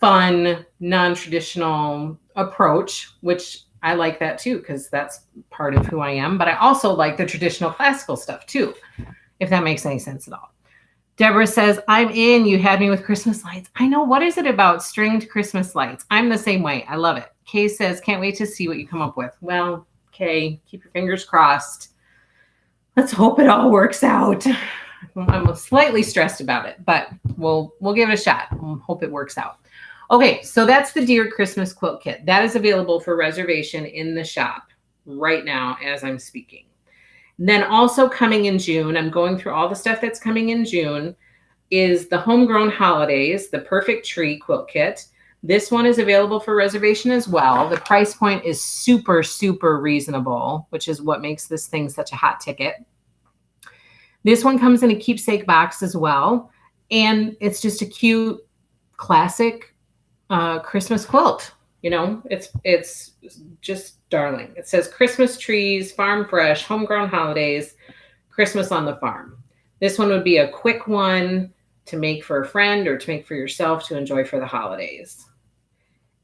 fun, non-traditional approach, which I like that too, because that's part of who I am. But I also like the traditional classical stuff too, if that makes any sense at all. Deborah says, I'm in. You had me with Christmas lights. I know. What is it about stringed Christmas lights? I'm the same way. I love it. Kay says, can't wait to see what you come up with. Well, Kay, keep your fingers crossed. Let's hope it all works out. I'm slightly stressed about it, but we'll give it a shot. We'll hope it works out. Okay, so that's the Dear Christmas quilt kit. That is available for reservation in the shop right now as I'm speaking. Then also coming in June, I'm going through all the stuff that's coming in June, is the Homegrown Holidays, the Perfect Tree quilt kit. This one is available for reservation as well. The price point is super, super reasonable, which is what makes this thing such a hot ticket. This one comes in a keepsake box as well. And it's just a cute, classic Christmas quilt. It's just darling. It says Christmas trees, farm fresh, homegrown holidays, Christmas on the farm. This one would be a quick one to make for a friend or to make for yourself to enjoy for the holidays.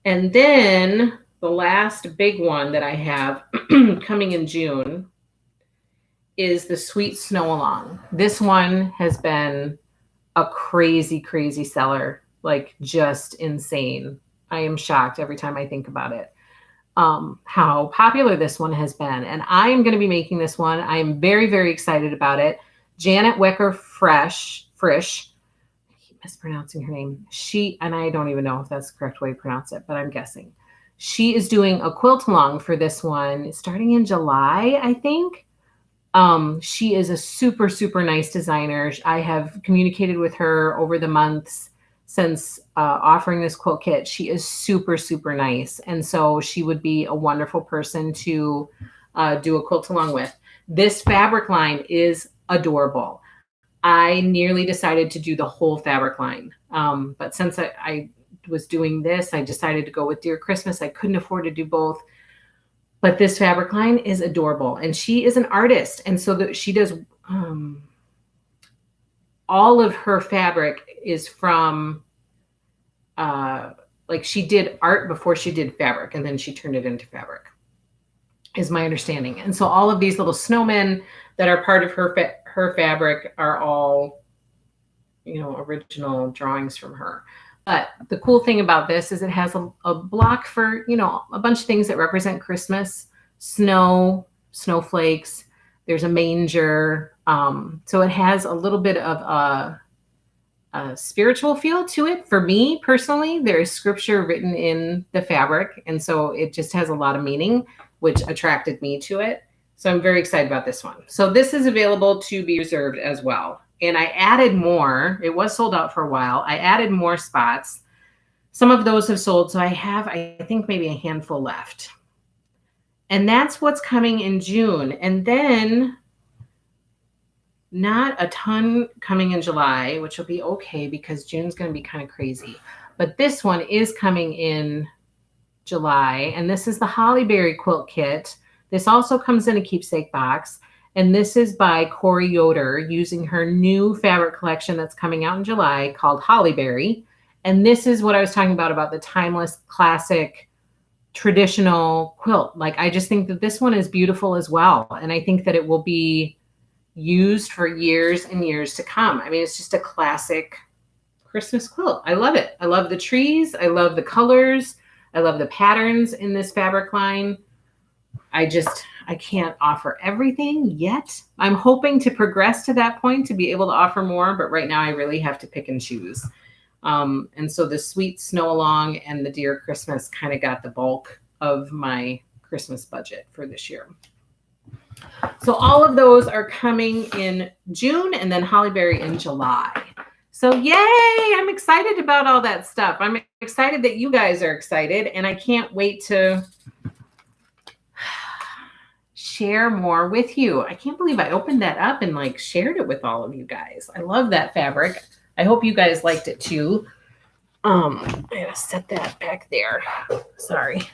And then the last big one that I have coming in June is the Sweet Snow Along. This one has been a crazy, crazy seller, like just insane. I am shocked every time I think about it, how popular this one has been. And I am going to be making this one. I am very, very excited about it. Janet Wecker Frisch, I keep mispronouncing her name. And I don't even know if that's the correct way to pronounce it, but I'm guessing. She is doing a quilt along for this one starting in July, I think. She is a super, super nice designer. I have communicated with her over the months since offering this quilt kit. She is super, super nice. And so she would be a wonderful person to do a quilt along with. This fabric line is adorable. I nearly decided to do the whole fabric line. But since I was doing this, I decided to go with Dear Christmas. I couldn't afford to do both. But this fabric line is adorable. And she is an artist. And so she does all of her fabric is from like she did art before she did fabric, and then she turned it into fabric. is my understanding. And so all of these little snowmen that are part of her fabric are all, you know, original drawings from her. But the cool thing about this is it has a block for, you know, a bunch of things that represent Christmas, snow, snowflakes. There's a manger. So it has a little bit of a spiritual feel to it. For me personally, there is scripture written in the fabric. And so it just has a lot of meaning, which attracted me to it. So I'm very excited about this one. So this is available to be reserved as well. And I added more. It was sold out for a while. I added more spots. Some of those have sold. So I have, I think, maybe a handful left. And that's what's coming in June. And then not a ton coming in July, which will be okay because June's going to be kind of crazy. But this one is coming in July. And this is the Holly Berry quilt kit. This also comes in a keepsake box. And this is by Corey Yoder using her new fabric collection that's coming out in July called Halle Berry. And this is what I was talking about the timeless, classic, traditional quilt. Like, I just think that this one is beautiful as well. And I think that it will be used for years and years to come. I mean, it's just a classic Christmas quilt. I love it. I love the trees. I love the colors. I love the patterns in this fabric line. I can't offer everything yet. I'm hoping to progress to that point to be able to offer more, but right now I really have to pick and choose. And so the Sweet Snow Along and the Dear Christmas kind of got the bulk of my Christmas budget for this year. So all of those are coming in June and then Halle Berry in July. So yay, I'm excited about all that stuff. I'm excited that you guys are excited, and I can't wait to share more with you. I can't believe I opened that up and like shared it with all of you guys. I love that fabric. I hope you guys liked it too. I gotta set that back there. Sorry.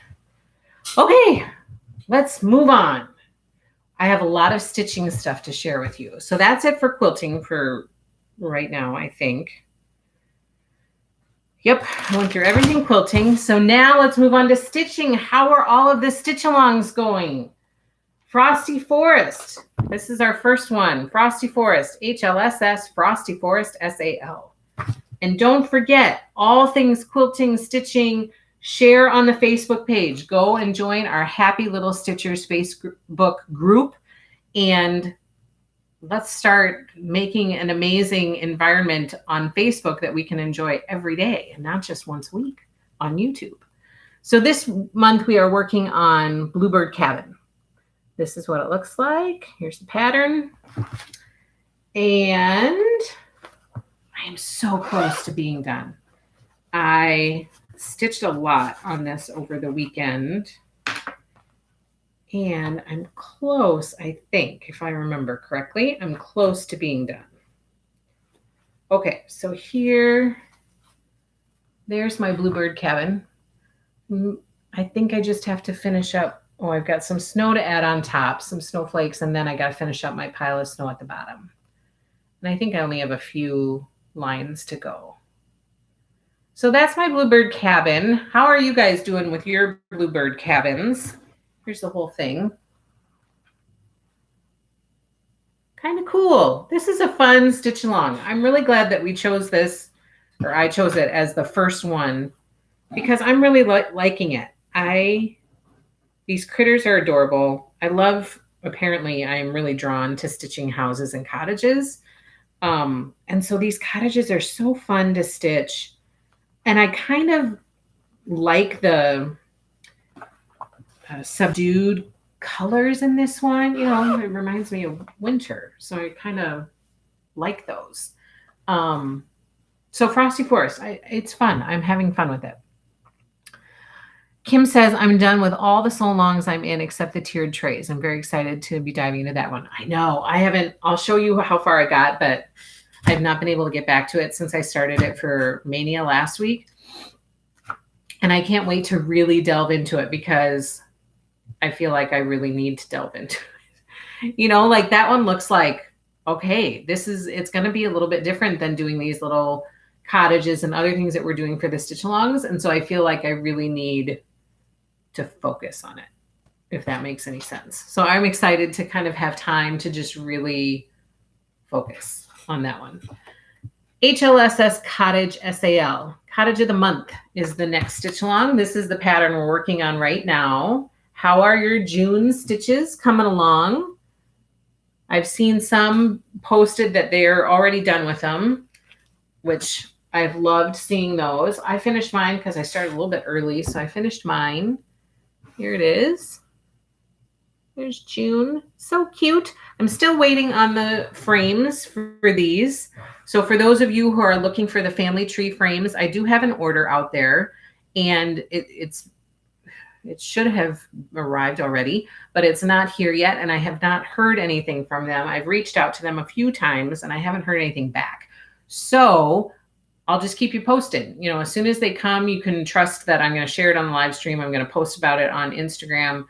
Okay, let's move on. I have a lot of stitching stuff to share with you. So that's it for quilting for right now, I think. Yep, I went through everything quilting. So now let's move on to stitching. How are all of the stitch alongs going? Frosty Forest. This is our first one. Frosty Forest, HLSS, Frosty Forest, SAL. And don't forget, all things quilting, stitching, share on the Facebook page. Go and join our Happy Little Stitchers Facebook group. And let's start making an amazing environment on Facebook that we can enjoy every day and not just once a week on YouTube. So this month we are working on Bluebird Cabin. This is what it looks like. Here's the pattern. And I am so close to being done. I stitched a lot on this over the weekend. And I'm close, I think, if I remember correctly. I'm close to being done. Okay, so there's my Bluebird Cabin. I think I just have to finish up. Oh, I've got some snow to add on top, some snowflakes, and then I got to finish up my pile of snow at the bottom. And I think I only have a few lines to go. So that's my Bluebird Cabin. How are you guys doing with your Bluebird Cabins? Here's the whole thing. Kind of cool. This is a fun stitch along. I'm really glad that we chose this, or I chose it as the first one, because I'm really liking it. These critters are adorable. Apparently I'm really drawn to stitching houses and cottages. And so these cottages are so fun to stitch. And I kind of like the subdued colors in this one. You know, it reminds me of winter. So I kind of like those. So Frosty Forest, it's fun. I'm having fun with it. Kim says, I'm done with all the sew alongs I'm in except the tiered trays. I'm very excited to be diving into that one. I know. I'll show you how far I got, but I've not been able to get back to it since I started it for Mania last week. And I can't wait to really delve into it because I feel like I really need to delve into it. You know, like that one looks like, okay, it's going to be a little bit different than doing these little cottages and other things that we're doing for the stitch alongs. And so I feel like I really need to focus on it. if that makes any sense. So I'm excited to kind of have time to just really focus on that one. HLSS Cottage SAL. Cottage of the Month is the next stitch along. This is the pattern we're working on right now. How are your June stitches coming along? I've seen some posted that they're already done with them, which I've loved seeing those. I finished mine because I started a little bit early, so I finished mine. Here it is. There's June. So cute. I'm still waiting on the frames for these. So for those of you who are looking for the family tree frames, I do have an order out there, and it should have arrived already, but it's not here yet, and I have not heard anything from them. I've reached out to them a few times, and I haven't heard anything back. So I'll just keep you posted. You know, as soon as they come, you can trust that I'm going to share it on the live stream. I'm going to post about it on Instagram,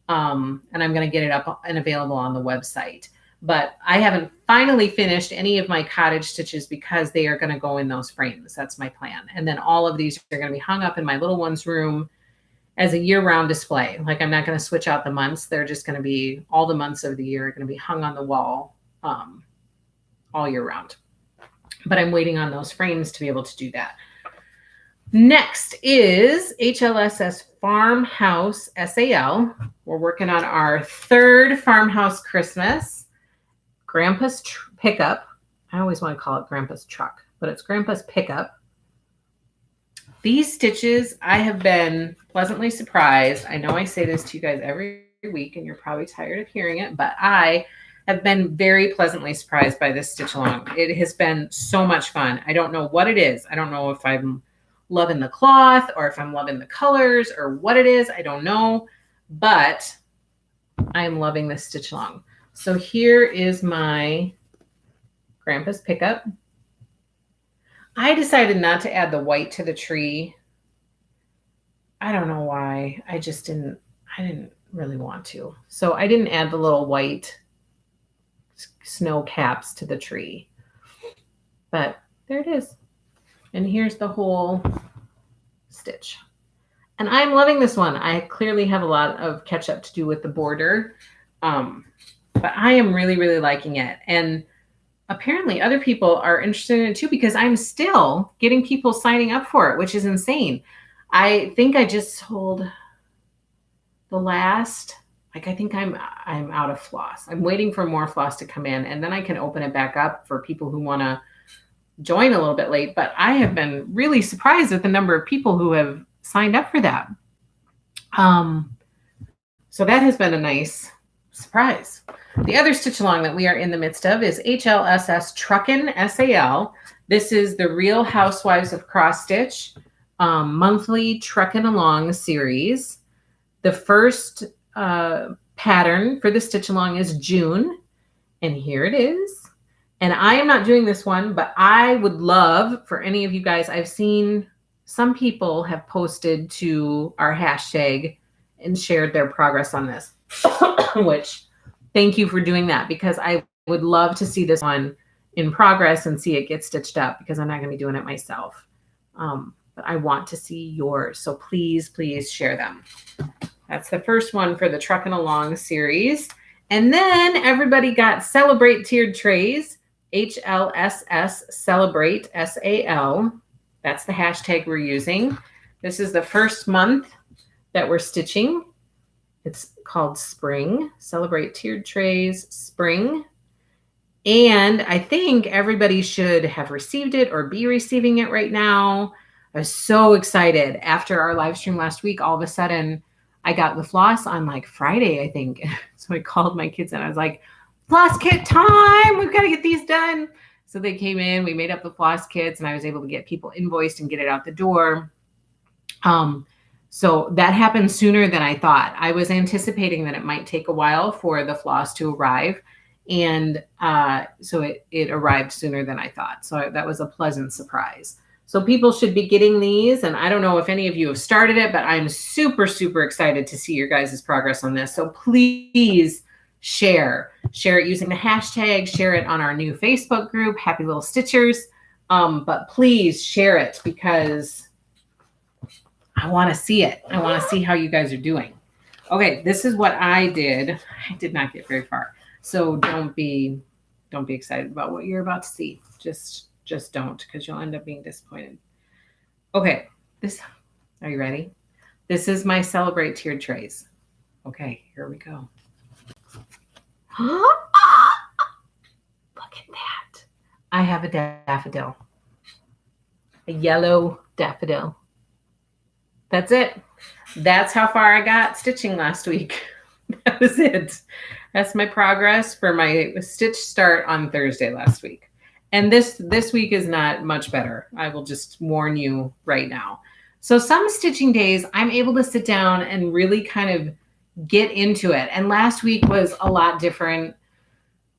and I'm going to get it up and available on the website. But I haven't finally finished any of my cottage stitches because they are going to go in those frames. That's my plan. And then all of these are going to be hung up in my little one's room as a year-round display. Like, I'm not going to switch out the months. They're just going to be, all the months of the year are going to be hung on the wall all year round. But I'm waiting on those frames to be able to do that. Next is HLSS Farmhouse SAL. We're working on our third Farmhouse Christmas. Grandpa's Pickup. I always want to call it Grandpa's Truck, but it's Grandpa's Pickup. These stitches, I have been pleasantly surprised. I know I say this to you guys every week, and you're probably tired of hearing it, but I have been very pleasantly surprised by this stitch along. It has been so much fun. I don't know what it is. I don't know if I'm loving the cloth or if I'm loving the colors or what it is. I don't know, but I'm loving this stitch along. So here is my Grandpa's Pickup. I decided not to add the white to the tree. I don't know why. I didn't really want to. So I didn't add the little white snow caps to the tree. But there it is. And here's the whole stitch. And I'm loving this one. I clearly have a lot of catch up to do with the border. But I am really, really liking it. And apparently other people are interested in it too, because I'm still getting people signing up for it, which is insane. I think I just sold the last, I think I'm out of floss. I'm waiting for more floss to come in, and then I can open it back up for people who want to join a little bit late. But I have been really surprised at the number of people who have signed up for that. So that has been a nice surprise. The other stitch along that we are in the midst of is HLSS Truckin SAL. This is the Real Housewives of Cross Stitch monthly Truckin Along series. The first pattern for the stitch along is June, and here it is. And I am not doing this one, but I would love for any of you guys, I've seen some people have posted to our hashtag and shared their progress on this, which thank you for doing that, because I would love to see this one in progress and see it get stitched up, because I'm not going to be doing it myself. But I want to see yours. So please, please share them. That's the first one for the Truckin' Along series. And then everybody got Celebrate Tiered Trays, HLSS Celebrate SAL. That's the hashtag we're using. This is the first month that we're stitching. It's called Spring, Celebrate Tiered Trays Spring. And I think everybody should have received it or be receiving it right now. I was so excited. After our live stream last week, all of a sudden I got the floss on like Friday, I think. So I called my kids and I was like, floss kit time, we've got to get these done. So they came in, we made up the floss kits, and I was able to get people invoiced and get it out the door. So that happened sooner than I thought. I was anticipating that it might take a while for the floss to arrive. And so it arrived sooner than I thought. So that was a pleasant surprise. So people should be getting these. And I don't know if any of you have started it, but I'm super, super excited to see your guys' progress on this. So please share it using the hashtag, share it on our new Facebook group, Happy Little Stitchers. But please share it, because I want to see it. I want to see how you guys are doing. Okay, this is what I did. I did not get very far. So don't be excited about what you're about to see. Just don't, because you'll end up being disappointed. Okay, this are you ready? This is my Celebrate tiered trays. Okay, here we go. Look at that. I have a daffodil. A yellow daffodil. That's it. That's how far I got stitching last week. That was it. That's my progress for my stitch start on Thursday last week. And this week is not much better. I will just warn you right now. So some stitching days I'm able to sit down and really kind of get into it. And last week was a lot different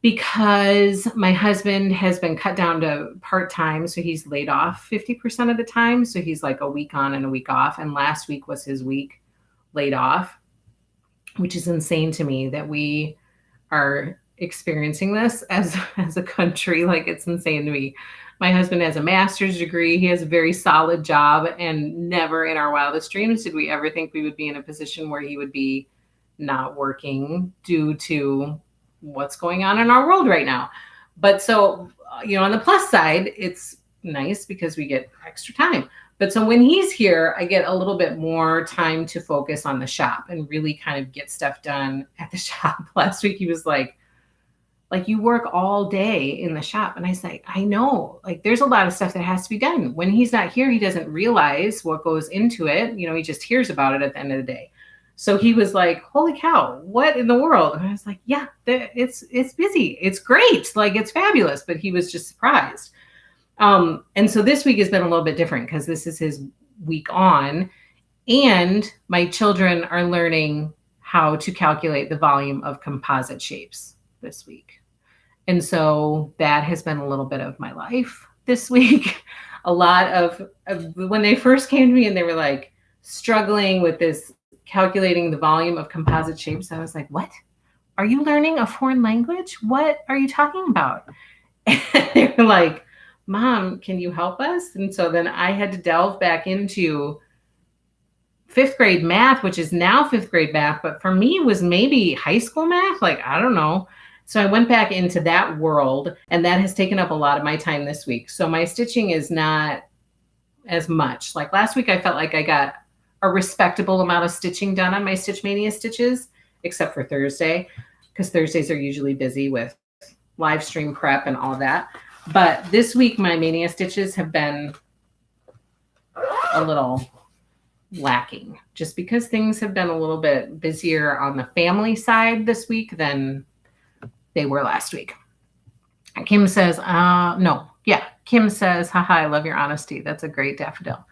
because my husband has been cut down to part-time. So he's laid off 50% of the time. So he's like a week on and a week off. And last week was his week laid off, which is insane to me that we are experiencing this as a country. Like, it's insane to me. My husband has a master's degree. He has a very solid job, and never in our wildest dreams did we ever think we would be in a position where he would be not working due to what's going on in our world right now. But so, on the plus side, it's nice because we get extra time. But so when he's here, I get a little bit more time to focus on the shop and really kind of get stuff done at the shop. Last week, he was like, you work all day in the shop. And I say, I know, like, there's a lot of stuff that has to be done. When he's not here, he doesn't realize what goes into it. He just hears about it at the end of the day. So he was like, holy cow, what in the world? And I was like, yeah, it's busy. It's great. Like, it's fabulous. But he was just surprised. And so this week has been a little bit different because this is his week on, and my children are learning how to calculate the volume of composite shapes this week. And so that has been a little bit of my life this week. A lot of when they first came to me and they were like struggling with this, calculating the volume of composite shapes, I was like, what? Are you learning a foreign language? What are you talking about? And they were like, Mom, can you help us? And so then I had to delve back into 5th grade math, which is now 5th grade math, but for me was maybe high school math. Like, I don't know. So I went back into that world, and that has taken up a lot of my time this week. So my stitching is not as much. Like last week, I felt like I got a respectable amount of stitching done on my Stitch Mania stitches, except for Thursday, because Thursdays are usually busy with live stream prep and all of that. But this week, my Mania stitches have been a little lacking, just because things have been a little bit busier on the family side this week than they were last week. And Kim says, Kim says, haha, I love your honesty. That's a great daffodil.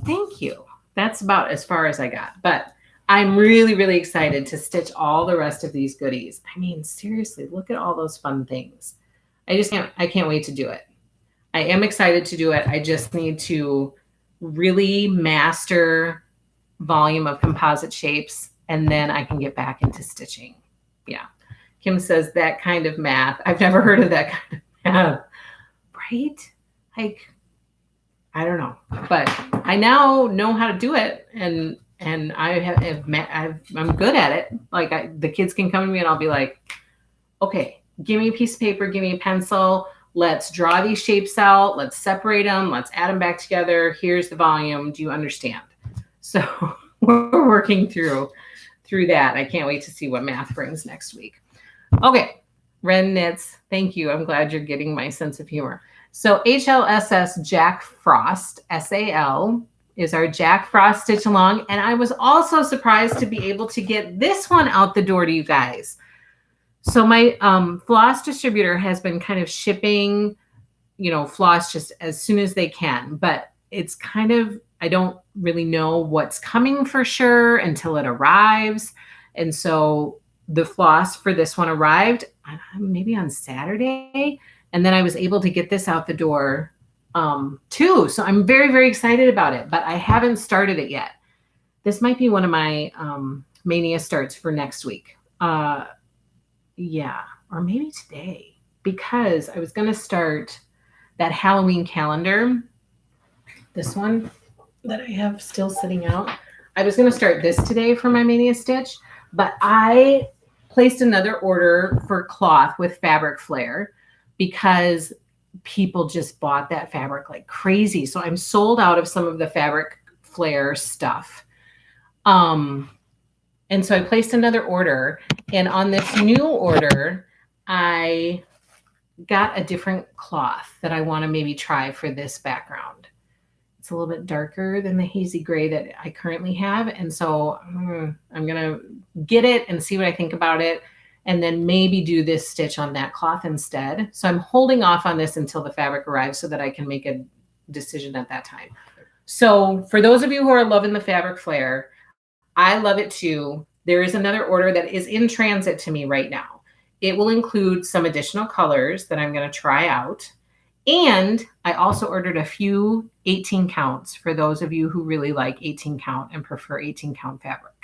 Thank you. That's about as far as I got. But I'm really, really excited to stitch all the rest of these goodies. I mean, seriously, look at all those fun things. I can't wait to do it. I am excited to do it. I just need to really master volume of composite shapes, and then I can get back into stitching. Yeah. Kim says that kind of math. I've never heard of that kind of math. Right? Like, I don't know, but I now know how to do it, and I'm good at it. Like, the kids can come to me and I'll be like, okay, give me a piece of paper, give me a pencil. Let's draw these shapes out. Let's separate them. Let's add them back together. Here's the volume. Do you understand? So we're working through that. I can't wait to see what math brings next week. Okay. Ren Knits. Thank you. I'm glad you're getting my sense of humor. So HLSS Jack Frost, SAL, is our Jack Frost Stitch Along. And I was also surprised to be able to get this one out the door to you guys. So my floss distributor has been kind of shipping, floss just as soon as they can. But it's kind of, I don't really know what's coming for sure until it arrives. And so the floss for this one arrived maybe on Saturday. And then I was able to get this out the door too. So I'm very, very excited about it, but I haven't started it yet. This might be one of my Mania starts for next week. Yeah, or maybe today, because I was going to start that Halloween calendar, this one that I have still sitting out. I was going to start this today for my Mania stitch, But I placed another order for cloth with fabric flare because people just bought that fabric like crazy. So I'm sold out of some of the fabric flare stuff. And so I placed another order, and on this new order, I got a different cloth that I want to maybe try for this background. It's a little bit darker than the hazy gray that I currently have. And so I'm going to get it and see what I think about it, and then maybe do this stitch on that cloth instead. So I'm holding off on this until the fabric arrives so that I can make a decision at that time. So for those of you who are loving the fabric flare, I love it too. There is another order that is in transit to me right now. It will include some additional colors that I'm going to try out. And I also ordered a few 18 counts for those of you who really like 18 count and prefer 18 count fabric.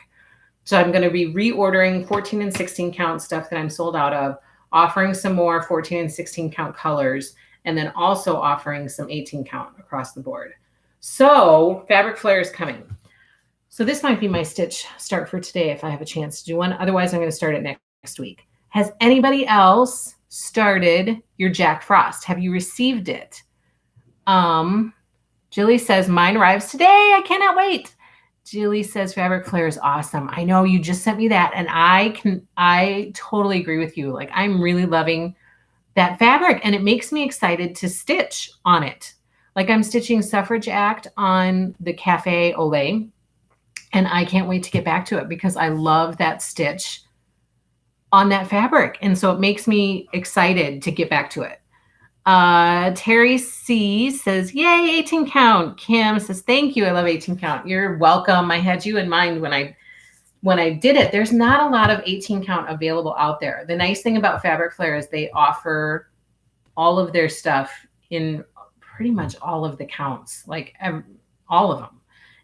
So I'm going to be reordering 14 and 16 count stuff that I'm sold out of, offering some more 14 and 16 count colors, and then also offering some 18 count across the board. So fabric flare is coming. So this might be my stitch start for today if I have a chance to do one. Otherwise, I'm going to start it next week. Has anybody else started your Jack Frost? Have you received it? Jilly says, mine arrives today. I cannot wait. Jilly says, fabric flare is awesome. I know you just sent me that, and I totally agree with you. Like, I'm really loving that fabric, and it makes me excited to stitch on it. Like, I'm stitching Suffrage Act on the Cafe au Lait, and I can't wait to get back to it because I love that stitch on that fabric. And so it makes me excited to get back to it. Terry C says, yay, 18 count. Kim says, thank you. I love 18 count. You're welcome. I had you in mind when I did it. There's not a lot of 18 count available out there. The nice thing about Fabric Flare is they offer all of their stuff in pretty much all of the counts, like all of them.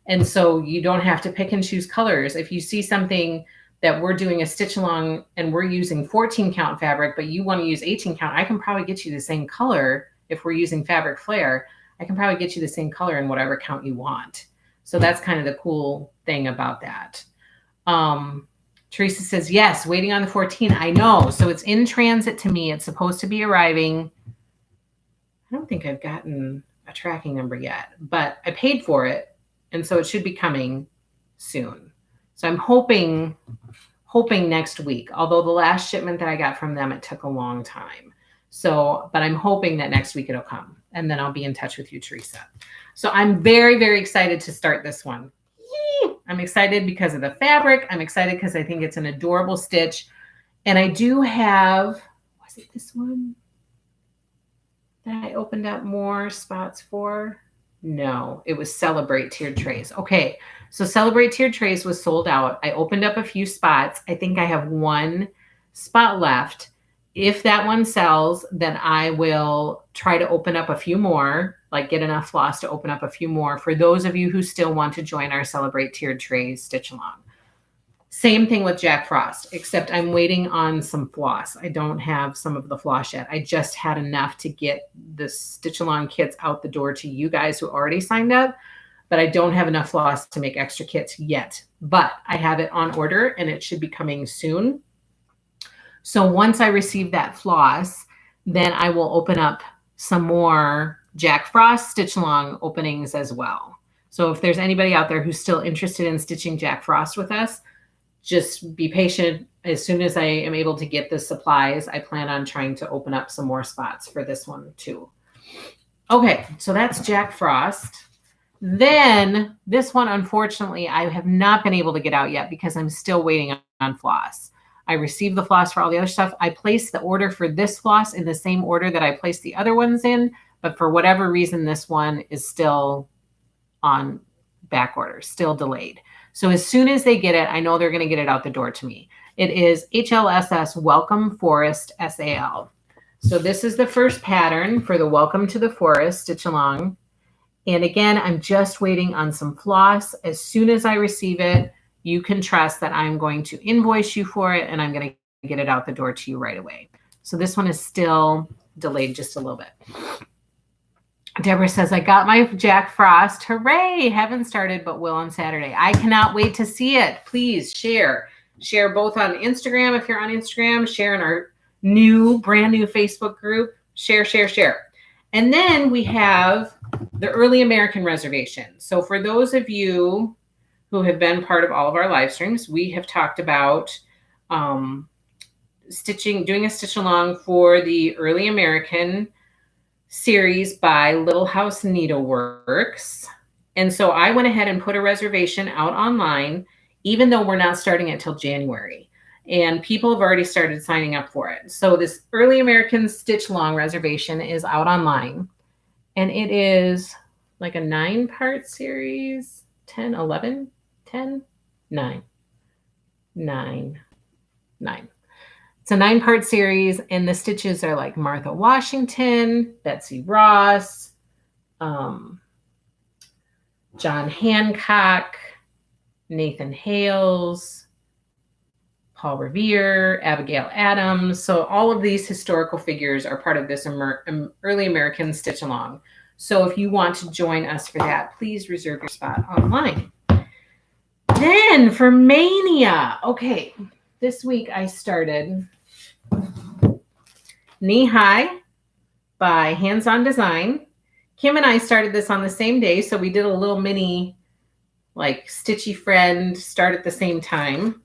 And so you don't have to pick and choose colors. If you see something that we're doing a stitch along and we're using 14 count fabric, but you want to use 18 count, I can probably get you the same color. If we're using Fabric Flare, I can probably get you the same color in whatever count you want. So that's kind of the cool thing about that. Teresa says, yes, waiting on the 14. I know. So it's in transit to me. It's supposed to be arriving. I don't think I've gotten a tracking number yet, but I paid for it. And so it should be coming soon. So I'm hoping next week, although the last shipment that I got from them, it took a long time. So, but I'm hoping that next week it'll come, and then I'll be in touch with you, Teresa. So I'm very, very excited to start this one. I'm excited because of the fabric. I'm excited because I think it's an adorable stitch. And I do have, was it this one that I opened up more spots for? No, it was Celebrate Tiered Trays. Okay, so Celebrate Tiered Trays was sold out. I opened up a few spots. I think I have one spot left. If that one sells, then I will try to open up a few more, like get enough floss to open up a few more for those of you who still want to join our Celebrate Tiered Trays Stitch Along. Same thing with Jack Frost, except I'm waiting on some floss. I don't have some of the floss yet. I just had enough to get the Stitch Along kits out the door to you guys who already signed up, but I don't have enough floss to make extra kits yet. But I have it on order, and it should be coming soon. So once I receive that floss, then I will open up some more Jack Frost Stitch Along openings as well. So if there's anybody out there who's still interested in stitching Jack Frost with us, just be patient. As soon as I am able to get the supplies, I plan on trying to open up some more spots for this one too. Okay, so that's Jack Frost. Then this one, unfortunately, I have not been able to get out yet because I'm still waiting on floss. I received the floss for all the other stuff. I placed the order for this floss in the same order that I placed the other ones in, but for whatever reason, this one is still on back order, still delayed. So as soon as they get it, I know they're going to get it out the door to me. It is HLSS Welcome Forest SAL. So this is the first pattern for the Welcome to the Forest Stitch Along. And again, I'm just waiting on some floss. As soon as I receive it, you can trust that I'm going to invoice you for it, and I'm going to get it out the door to you right away. So this one is still delayed just a little bit. Deborah says, I got my Jack Frost. Hooray! Haven't started, but will on Saturday. I cannot wait to see it. Please share. Share both on Instagram if you're on Instagram. Share in our brand new Facebook group. Share. And then we have the Early American Reservation. So for those of you who have been part of all of our live streams, we have talked about doing a stitch along for the Early American series by Little House Needleworks. And so I went ahead and put a reservation out online, even though we're not starting it till January. And people have already started signing up for it. So this Early American Stitch Along reservation is out online. And it is like a 9-part series, 10, 11, 10, 9. It's a 9-part series, and the stitches are like Martha Washington, Betsy Ross, John Hancock, Nathan Hales, Paul Revere, Abigail Adams. So all of these historical figures are part of this Early American Stitch Along. So if you want to join us for that, please reserve your spot online. Then for Mania, okay, this week I started Knee High by Hands On Design. Kim and I started this on the same day, so we did a little mini like Stitchy Friend start at the same time.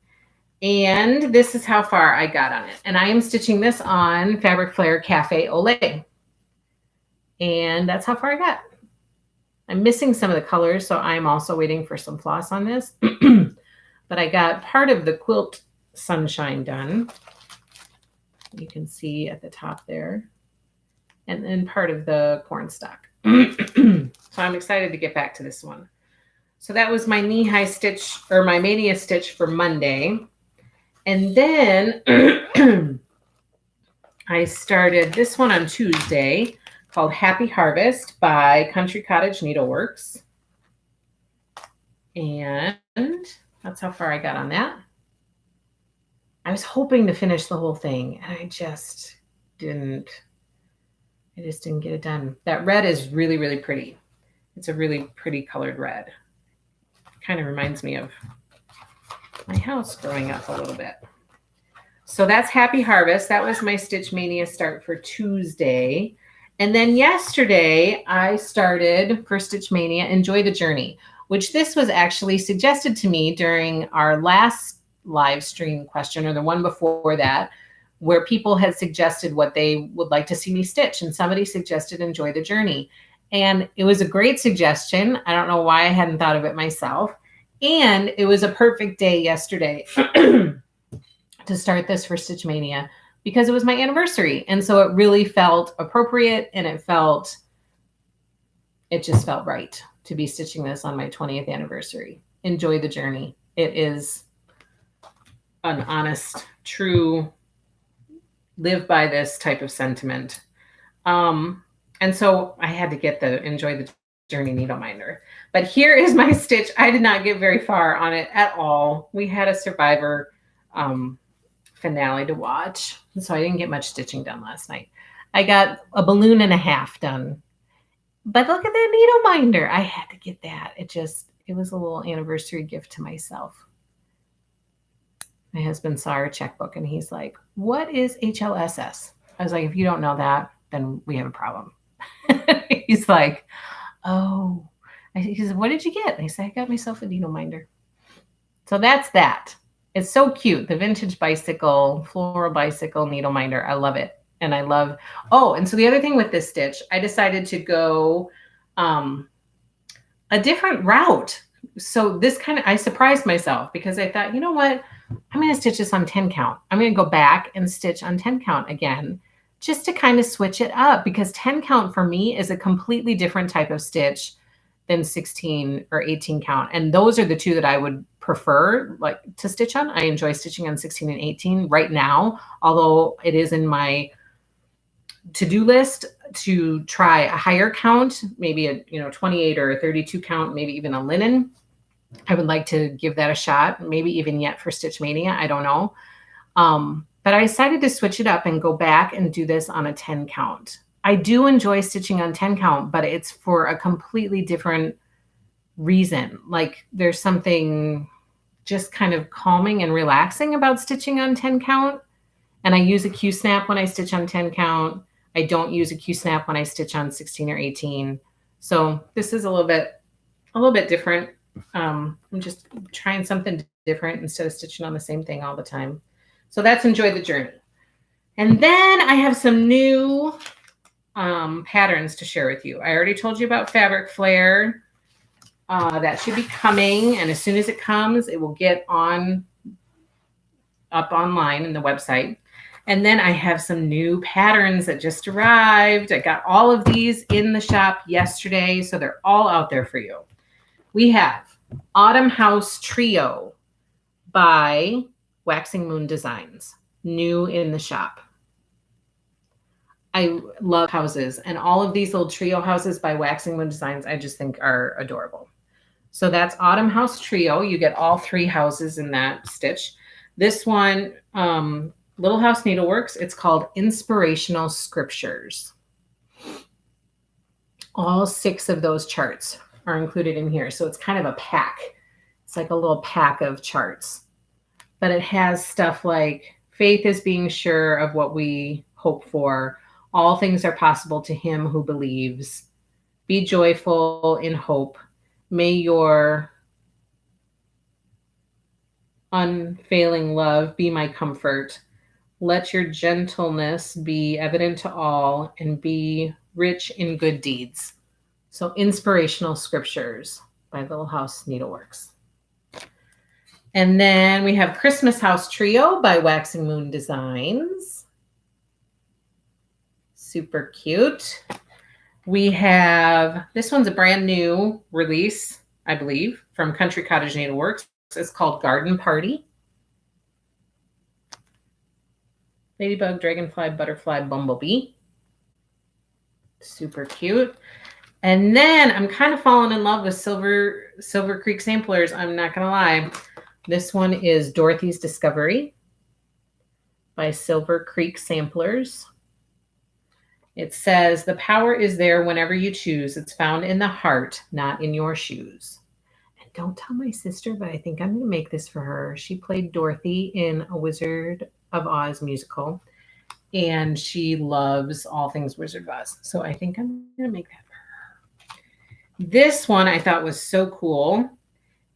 And this is how far I got on it. And I am stitching this on Fabric Flare Cafe Olay. And that's how far I got. I'm missing some of the colors, so I'm also waiting for some floss on this. But I got part of the quilt sunshine done. You can see at the top there. And then part of the cornstalk. So I'm excited to get back to this one. So that was my knee-high stitch, or my Mania stitch for Monday. And then I started this one on Tuesday called Happy Harvest by Country Cottage Needleworks. And that's how far I got on that. I was hoping to finish the whole thing, and I just didn't get it done. That red is really, really pretty. It's a really pretty colored red. Kind of reminds me of my house growing up a little bit. So that's Happy Harvest. That was my Stitch Mania start for Tuesday. And then yesterday I started for Stitch Mania Enjoy the Journey, which this was actually suggested to me during our last live stream question, or the one before that, where people had suggested what they would like to see me stitch. And somebody suggested Enjoy the Journey. And it was a great suggestion. I don't know why I hadn't thought of it myself. And it was a perfect day yesterday to start this for Stitch Mania because it was my anniversary. And so it really felt appropriate, and it just felt right to be stitching this on my 20th anniversary. Enjoy the journey. It is an honest, true, live by this type of sentiment. And so I had to get the Enjoy the Journey needle minder. But here is my stitch. I did not get very far on it at all. We had a Survivor finale to watch, so I didn't get much stitching done last night. I got a balloon and a half done. But look at that needle minder. I had to get that. It was a little anniversary gift to myself. My husband saw our checkbook and he's like, "What is HLSS?" I was like, "If you don't know that, then we have a problem." He's like, "Oh." He said, "What did you get?" And I said, "I got myself a needle minder." So that's that. It's so cute. The vintage bicycle, floral bicycle needle minder. I love it. And I love, and so the other thing with this stitch, I decided to go a different route. So this I surprised myself because I thought, you know what? I'm going to stitch this on 10 count. I'm going to go back and stitch on 10 count again, just to kind of switch it up, because 10 count for me is a completely different type of stitch than 16 or 18 count. And those are the two that I would prefer to stitch on. I enjoy stitching on 16 and 18 right now, although it is in my to-do list to try a higher count, maybe a 28 or a 32 count, maybe even a linen. I would like to give that a shot, maybe even yet for Stitch Mania. I don't know. But I decided to switch it up and go back and do this on a 10 count. I do enjoy stitching on 10 count, but it's for a completely different reason. Like there's something just kind of calming and relaxing about stitching on 10 count. And I use a Q-snap when I stitch on 10 count. I don't use a Q-snap when I stitch on 16 or 18. So this is a little bit different. I'm just trying something different instead of stitching on the same thing all the time. So that's Enjoy the Journey. And then I have some new patterns to share with you. I already told you about Fabric Flare. That should be coming. And as soon as it comes, it will get up online in the website. And then I have some new patterns that just arrived. I got all of these in the shop yesterday, so they're all out there for you. We have Autumn House Trio by Waxing Moon Designs, new in the shop. I love houses, and all of these little trio houses by Waxing Moon Designs I just think are adorable. So that's Autumn House Trio. You get all 3 houses in that stitch. This one, Little House Needleworks, it's called Inspirational Scriptures. All 6 of those charts are included in here. So it's kind of a pack. It's like a little pack of charts. But it has stuff like faith is being sure of what we hope for. All things are possible to him who believes. Be joyful in hope. May your unfailing love be my comfort. Let your gentleness be evident to all and be rich in good deeds. So Inspirational Scriptures by Little House Needleworks. And then we have Christmas House Trio by Waxing Moon Designs. Super cute. We have, this one's a brand new release, I believe, from Country Cottage Needleworks. It's called Garden Party. Ladybug, Dragonfly, Butterfly, Bumblebee. Super cute. And then I'm kind of falling in love with Silver Creek samplers. I'm not going to lie. This one is Dorothy's Discovery by Silver Creek Samplers. It says, the power is there whenever you choose. It's found in the heart, not in your shoes. And don't tell my sister, but I think I'm going to make this for her. She played Dorothy in a Wizard of Oz musical, and she loves all things Wizard of Oz. So I think I'm going to make that for her. This one I thought was so cool.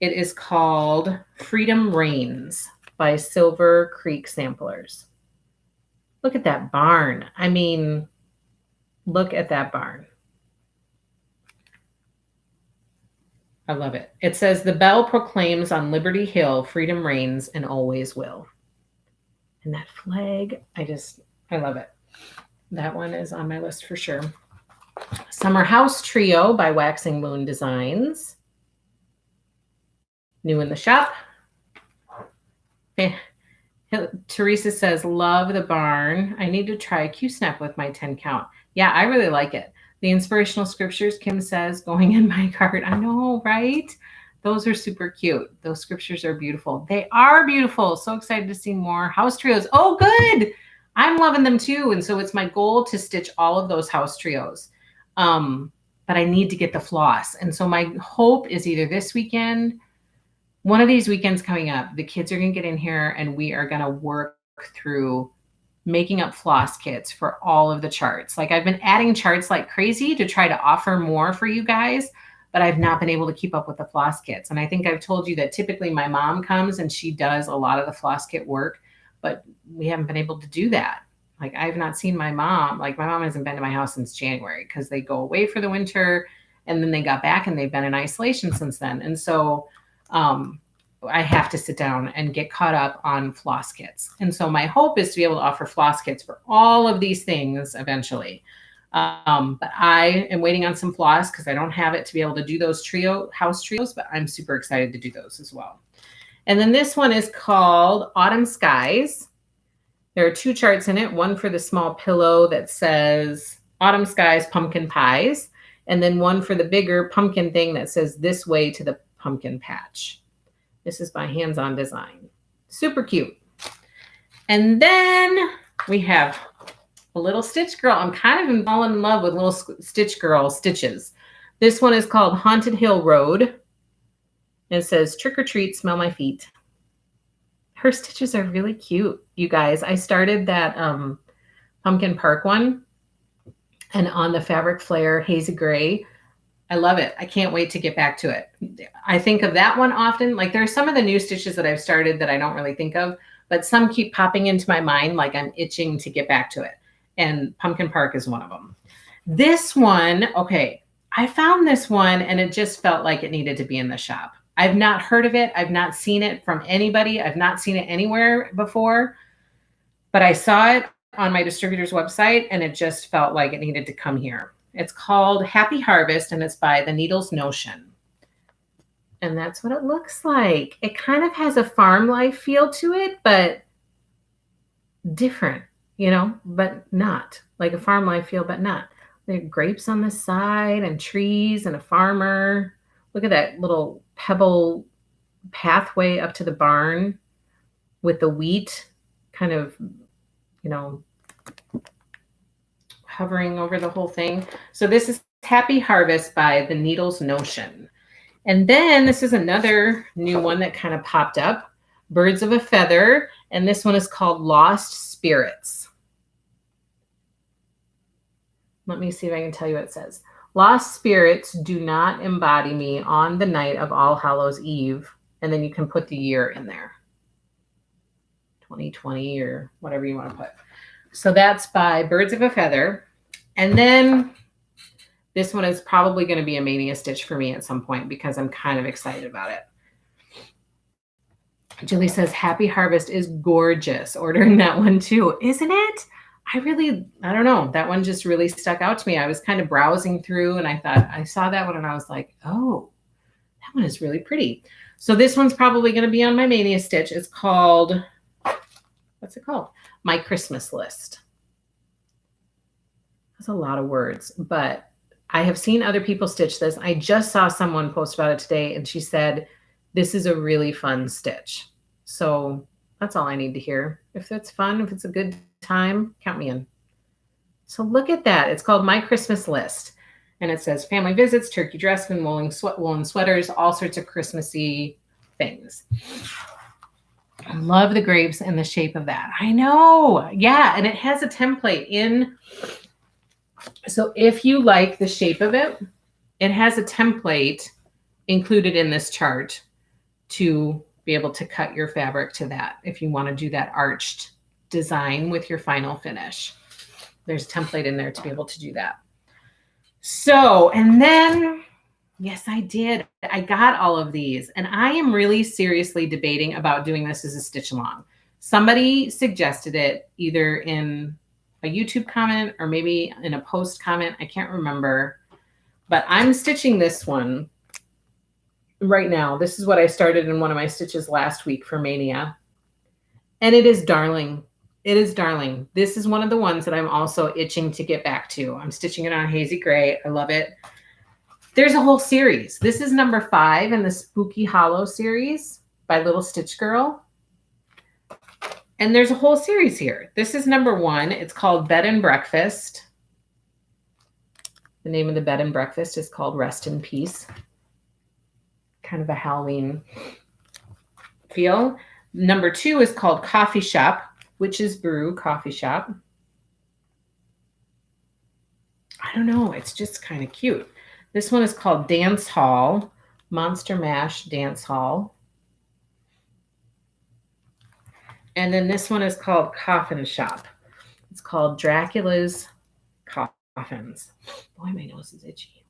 It is called Freedom Reigns by Silver Creek Samplers. Look at that barn. I mean, look at that barn. I love it. It says, the bell proclaims on Liberty Hill, freedom reigns and always will. And that flag, I love it. That one is on my list for sure. Summer House Trio by Waxing Moon Designs. New in the shop. Teresa says, love the barn. I need to try a Q-snap with my 10 count. Yeah, I really like it. The Inspirational Scriptures, Kim says, going in my cart. I know, right? Those are super cute. Those scriptures are beautiful. They are beautiful. So excited to see more house trios. Oh, good. I'm loving them too. And so it's my goal to stitch all of those house trios. But I need to get the floss. And so my hope is either this weekend, one of these weekends coming up, the kids are going to get in here and we are going to work through making up floss kits for all of the charts. Like I've been adding charts like crazy to try to offer more for you guys, but I've not been able to keep up with the floss kits. And I think I've told you that typically my mom comes and she does a lot of the floss kit work, but we haven't been able to do that. Like I've not seen my mom. Like my mom hasn't been to my house since January because they go away for the winter and then they got back and they've been in isolation since then. And so I have to sit down and get caught up on floss kits. And so my hope is to be able to offer floss kits for all of these things eventually. But I am waiting on some floss because I don't have it to be able to do those house trios, but I'm super excited to do those as well. And then this one is called Autumn Skies. There are 2 charts in it, one for the small pillow that says Autumn Skies, Pumpkin Pies, and then one for the bigger pumpkin thing that says This Way to the Pumpkin Patch. This is by Hands On Design. Super cute. And then we have a little Stitch Girl. I'm kind of falling in love with little Stitch Girl stitches. This one is called Haunted Hill Road. And it says, trick or treat, smell my feet. Her stitches are really cute, you guys. I started that Pumpkin Park one, and on the Fabric Flare Hazy Gray, I love it. I can't wait to get back to it. I think of that one often. Like there's some of the new stitches that I've started that I don't really think of, but some keep popping into my mind like I'm itching to get back to it. And Pumpkin Park is one of them. This one, okay, I found this one and it just felt like it needed to be in the shop. I've not heard of it. I've not seen it from anybody. I've not seen it anywhere before, but I saw it on my distributor's website and it just felt like it needed to come here. It's called Happy Harvest and it's by The Needle's Notion. And that's what it looks like. It kind of has a farm life feel to it, but different, you know, but not like a farm life feel, but not. There are grapes on the side and trees and a farmer. Look at that little pebble pathway up to the barn with the wheat kind of, you know, hovering over the whole thing. So this is Happy Harvest by The Needle's Notion. And then this is another new one that kind of popped up, Birds of a Feather. And this one is called Lost Spirits. Let me see if I can tell you what it says. Lost spirits do not embody me on the night of All Hallows Eve. And then you can put the year in there. 2020 or whatever you want to put. So that's by Birds of a Feather. And then this one is probably going to be a mania stitch for me at some point because I'm kind of excited about it. Julie says, Happy Harvest is gorgeous. Ordering that one too. Isn't it? I don't know. That one just really stuck out to me. I was kind of browsing through and I thought, I saw that one and I was like, oh, that one is really pretty. So this one's probably going to be on my mania stitch. It's called, what's it called? My Christmas List. That's a lot of words, but I have seen other people stitch this. I just saw someone post about it today and she said, this is a really fun stitch. So that's all I need to hear. If it's fun, if it's a good time, count me in. So look at that. It's called My Christmas List. And it says family visits, turkey dress, and woolen sweaters, all sorts of Christmassy things. I love the grapes and the shape of that. I know. Yeah. And it has a template in. So if you like the shape of it, it has a template included in this chart to be able to cut your fabric to that. If you want to do that arched design with your final finish, there's a template in there to be able to do that. So, and then, yes, I did. I got all of these and I am really seriously debating about doing this as a stitch along. Somebody suggested it either in a YouTube comment or maybe in a post comment. I can't remember, but I'm stitching this one right now. This is what I started in one of my stitches last week for Mania. And it is darling. It is darling. This is one of the ones that I'm also itching to get back to. I'm stitching it on Hazy Gray. I love it. There's a whole series. This is number 5 in the Spooky Hollow series by Little Stitch Girl. And there's a whole series here. This is number 1. It's called Bed and Breakfast. The name of the bed and breakfast is called Rest in Peace. Kind of a Halloween feel. Number 2 is called Coffee Shop, Witch's Brew Coffee Shop. I don't know. It's just kind of cute. This one is called Dance Hall, Monster Mash Dance Hall. And then this one is called Coffin Shop. It's called Dracula's Coffins. Boy, my nose is itchy.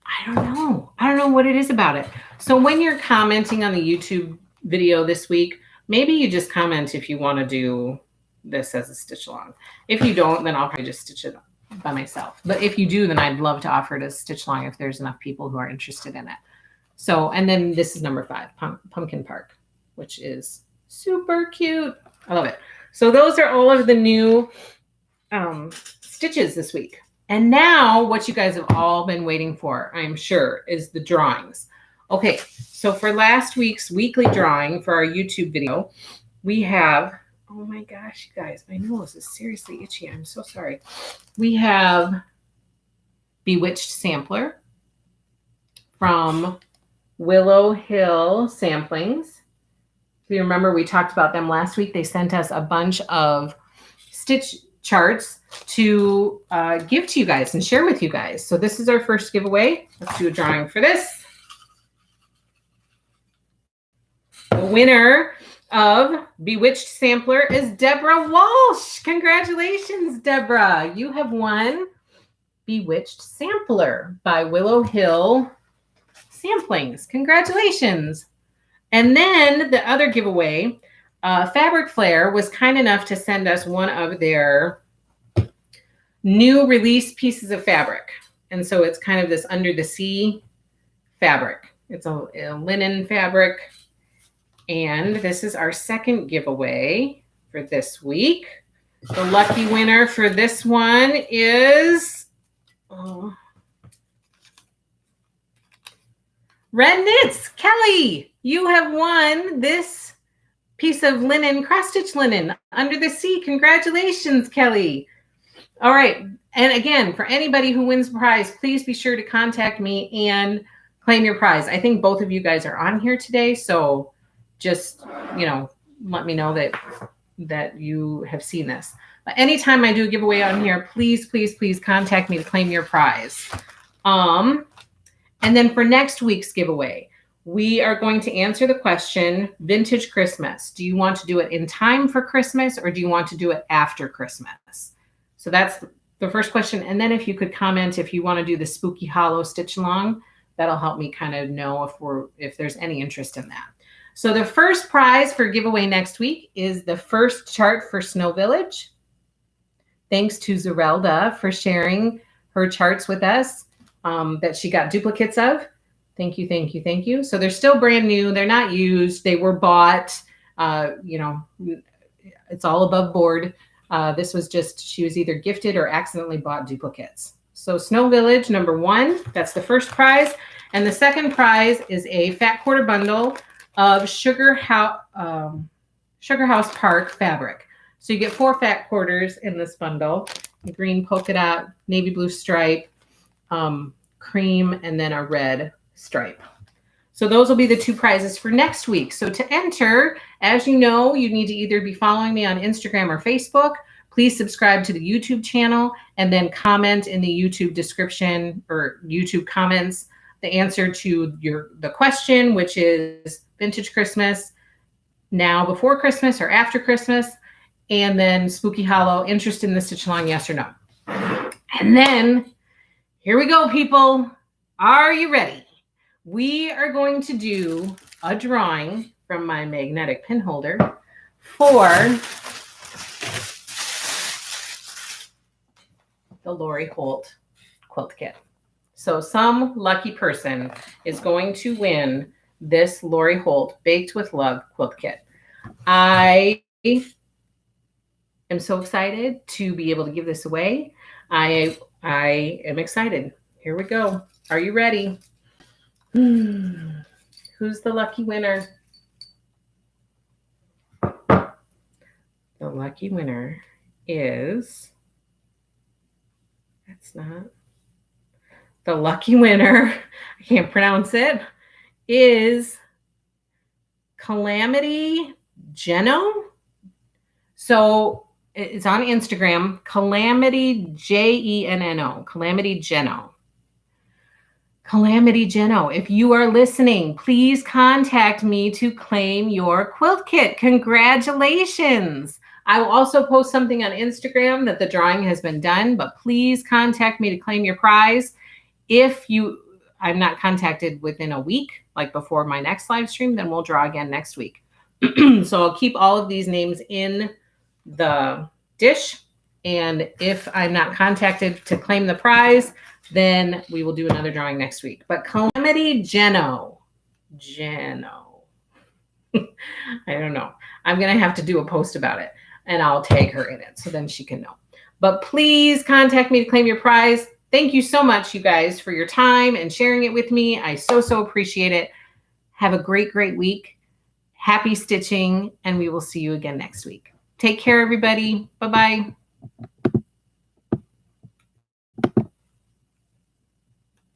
I don't know. I don't know what it is about it. So when you're commenting on the YouTube video this week, maybe you just comment if you want to do this as a stitch along. If you don't, then I'll probably just stitch it by myself. But if you do, then I'd love to offer it as stitch along if there's enough people who are interested in it. So, and then this is number 5, Pumpkin Park, which is super cute. I love it. So those are all of the new stitches this week. And now what you guys have all been waiting for, I'm sure, is the drawings. Okay, so for last week's weekly drawing for our YouTube video, we have, oh my gosh, you guys, my nose is seriously itchy. I'm so sorry. We have Bewitched Sampler from Willow Hill Samplings. If you remember, we talked about them last week. They sent us a bunch of stitch charts to give to you guys and share with you guys. So this is our first giveaway. Let's do a drawing for this. The winner of Bewitched Sampler is Deborah Walsh. Congratulations, Deborah. You have won Bewitched Sampler by Willow Hill Samplings. Congratulations. And then the other giveaway, Fabric Flair was kind enough to send us one of their new release pieces of fabric. And so it's kind of this under the sea fabric. It's a linen fabric. And this is our second giveaway for this week. The lucky winner for this one is Red Knits. Kelly, you have won this piece of linen, cross-stitch linen, under the sea. Congratulations, Kelly. All right. And again, for anybody who wins the prize, please be sure to contact me and claim your prize. I think both of you guys are on here today, so just, let me know that you have seen this. But anytime I do a giveaway on here, please, please, please contact me to claim your prize. And then for next week's giveaway, we are going to answer the question, Vintage Christmas. Do you want to do it in time for Christmas or do you want to do it after Christmas? So that's the first question. And then if you could comment if you want to do the Spooky Hollow Stitch Along, that'll help me kind of know if there's any interest in that. So the first prize for giveaway next week is the first chart for Snow Village. Thanks to Zerelda for sharing her charts with us that she got duplicates of. Thank you, thank you, thank you. So they're still brand new. They're not used. They were bought. It's all above board. This was just, she was either gifted or accidentally bought duplicates. So Snow Village, number 1, that's the first prize. And the second prize is a fat quarter bundle of Sugar House Park fabric. So you get 4 fat quarters in this bundle, green polka dot, navy blue stripe, cream, and then a red stripe. So those will be the 2 prizes for next week. So to enter, as you know, you need to either be following me on Instagram or Facebook. Please subscribe to the YouTube channel and then comment in the YouTube description or YouTube comments the answer to the question, which is Vintage Christmas, now before Christmas or after Christmas, and then Spooky Hollow, interest in the stitch along, yes or no. And then here we go, people. Are you ready? We are going to do a drawing from my magnetic pin holder for the Lori Holt quilt kit. So some lucky person is going to win this Lori Holt Baked with Love quilt kit. I am so excited to be able to give this away. I am excited. Here we go. Are you ready? Who's the lucky winner? The lucky winner is, that's not, the lucky winner, I can't pronounce it, is Calamity Geno. So it's on Instagram, Calamity Jenno, Calamity Geno. Calamity Geno, if you are listening, please contact me to claim your quilt kit. Congratulations. I will also post something on Instagram that the drawing has been done, but please contact me to claim your prize. If I'm not contacted within a week, like before my next live stream, then we'll draw again next week. So I'll keep all of these names in the dish. And if I'm not contacted to claim the prize, then we will do another drawing next week. But Calamity Geno. I don't know. I'm going to have to do a post about it and I'll tag her in it so then she can know. But please contact me to claim your prize. Thank you so much, you guys, for your time and sharing it with me. I so appreciate it. Have a great week. Happy stitching, and we will see you again next week. Take care, everybody. Bye-bye.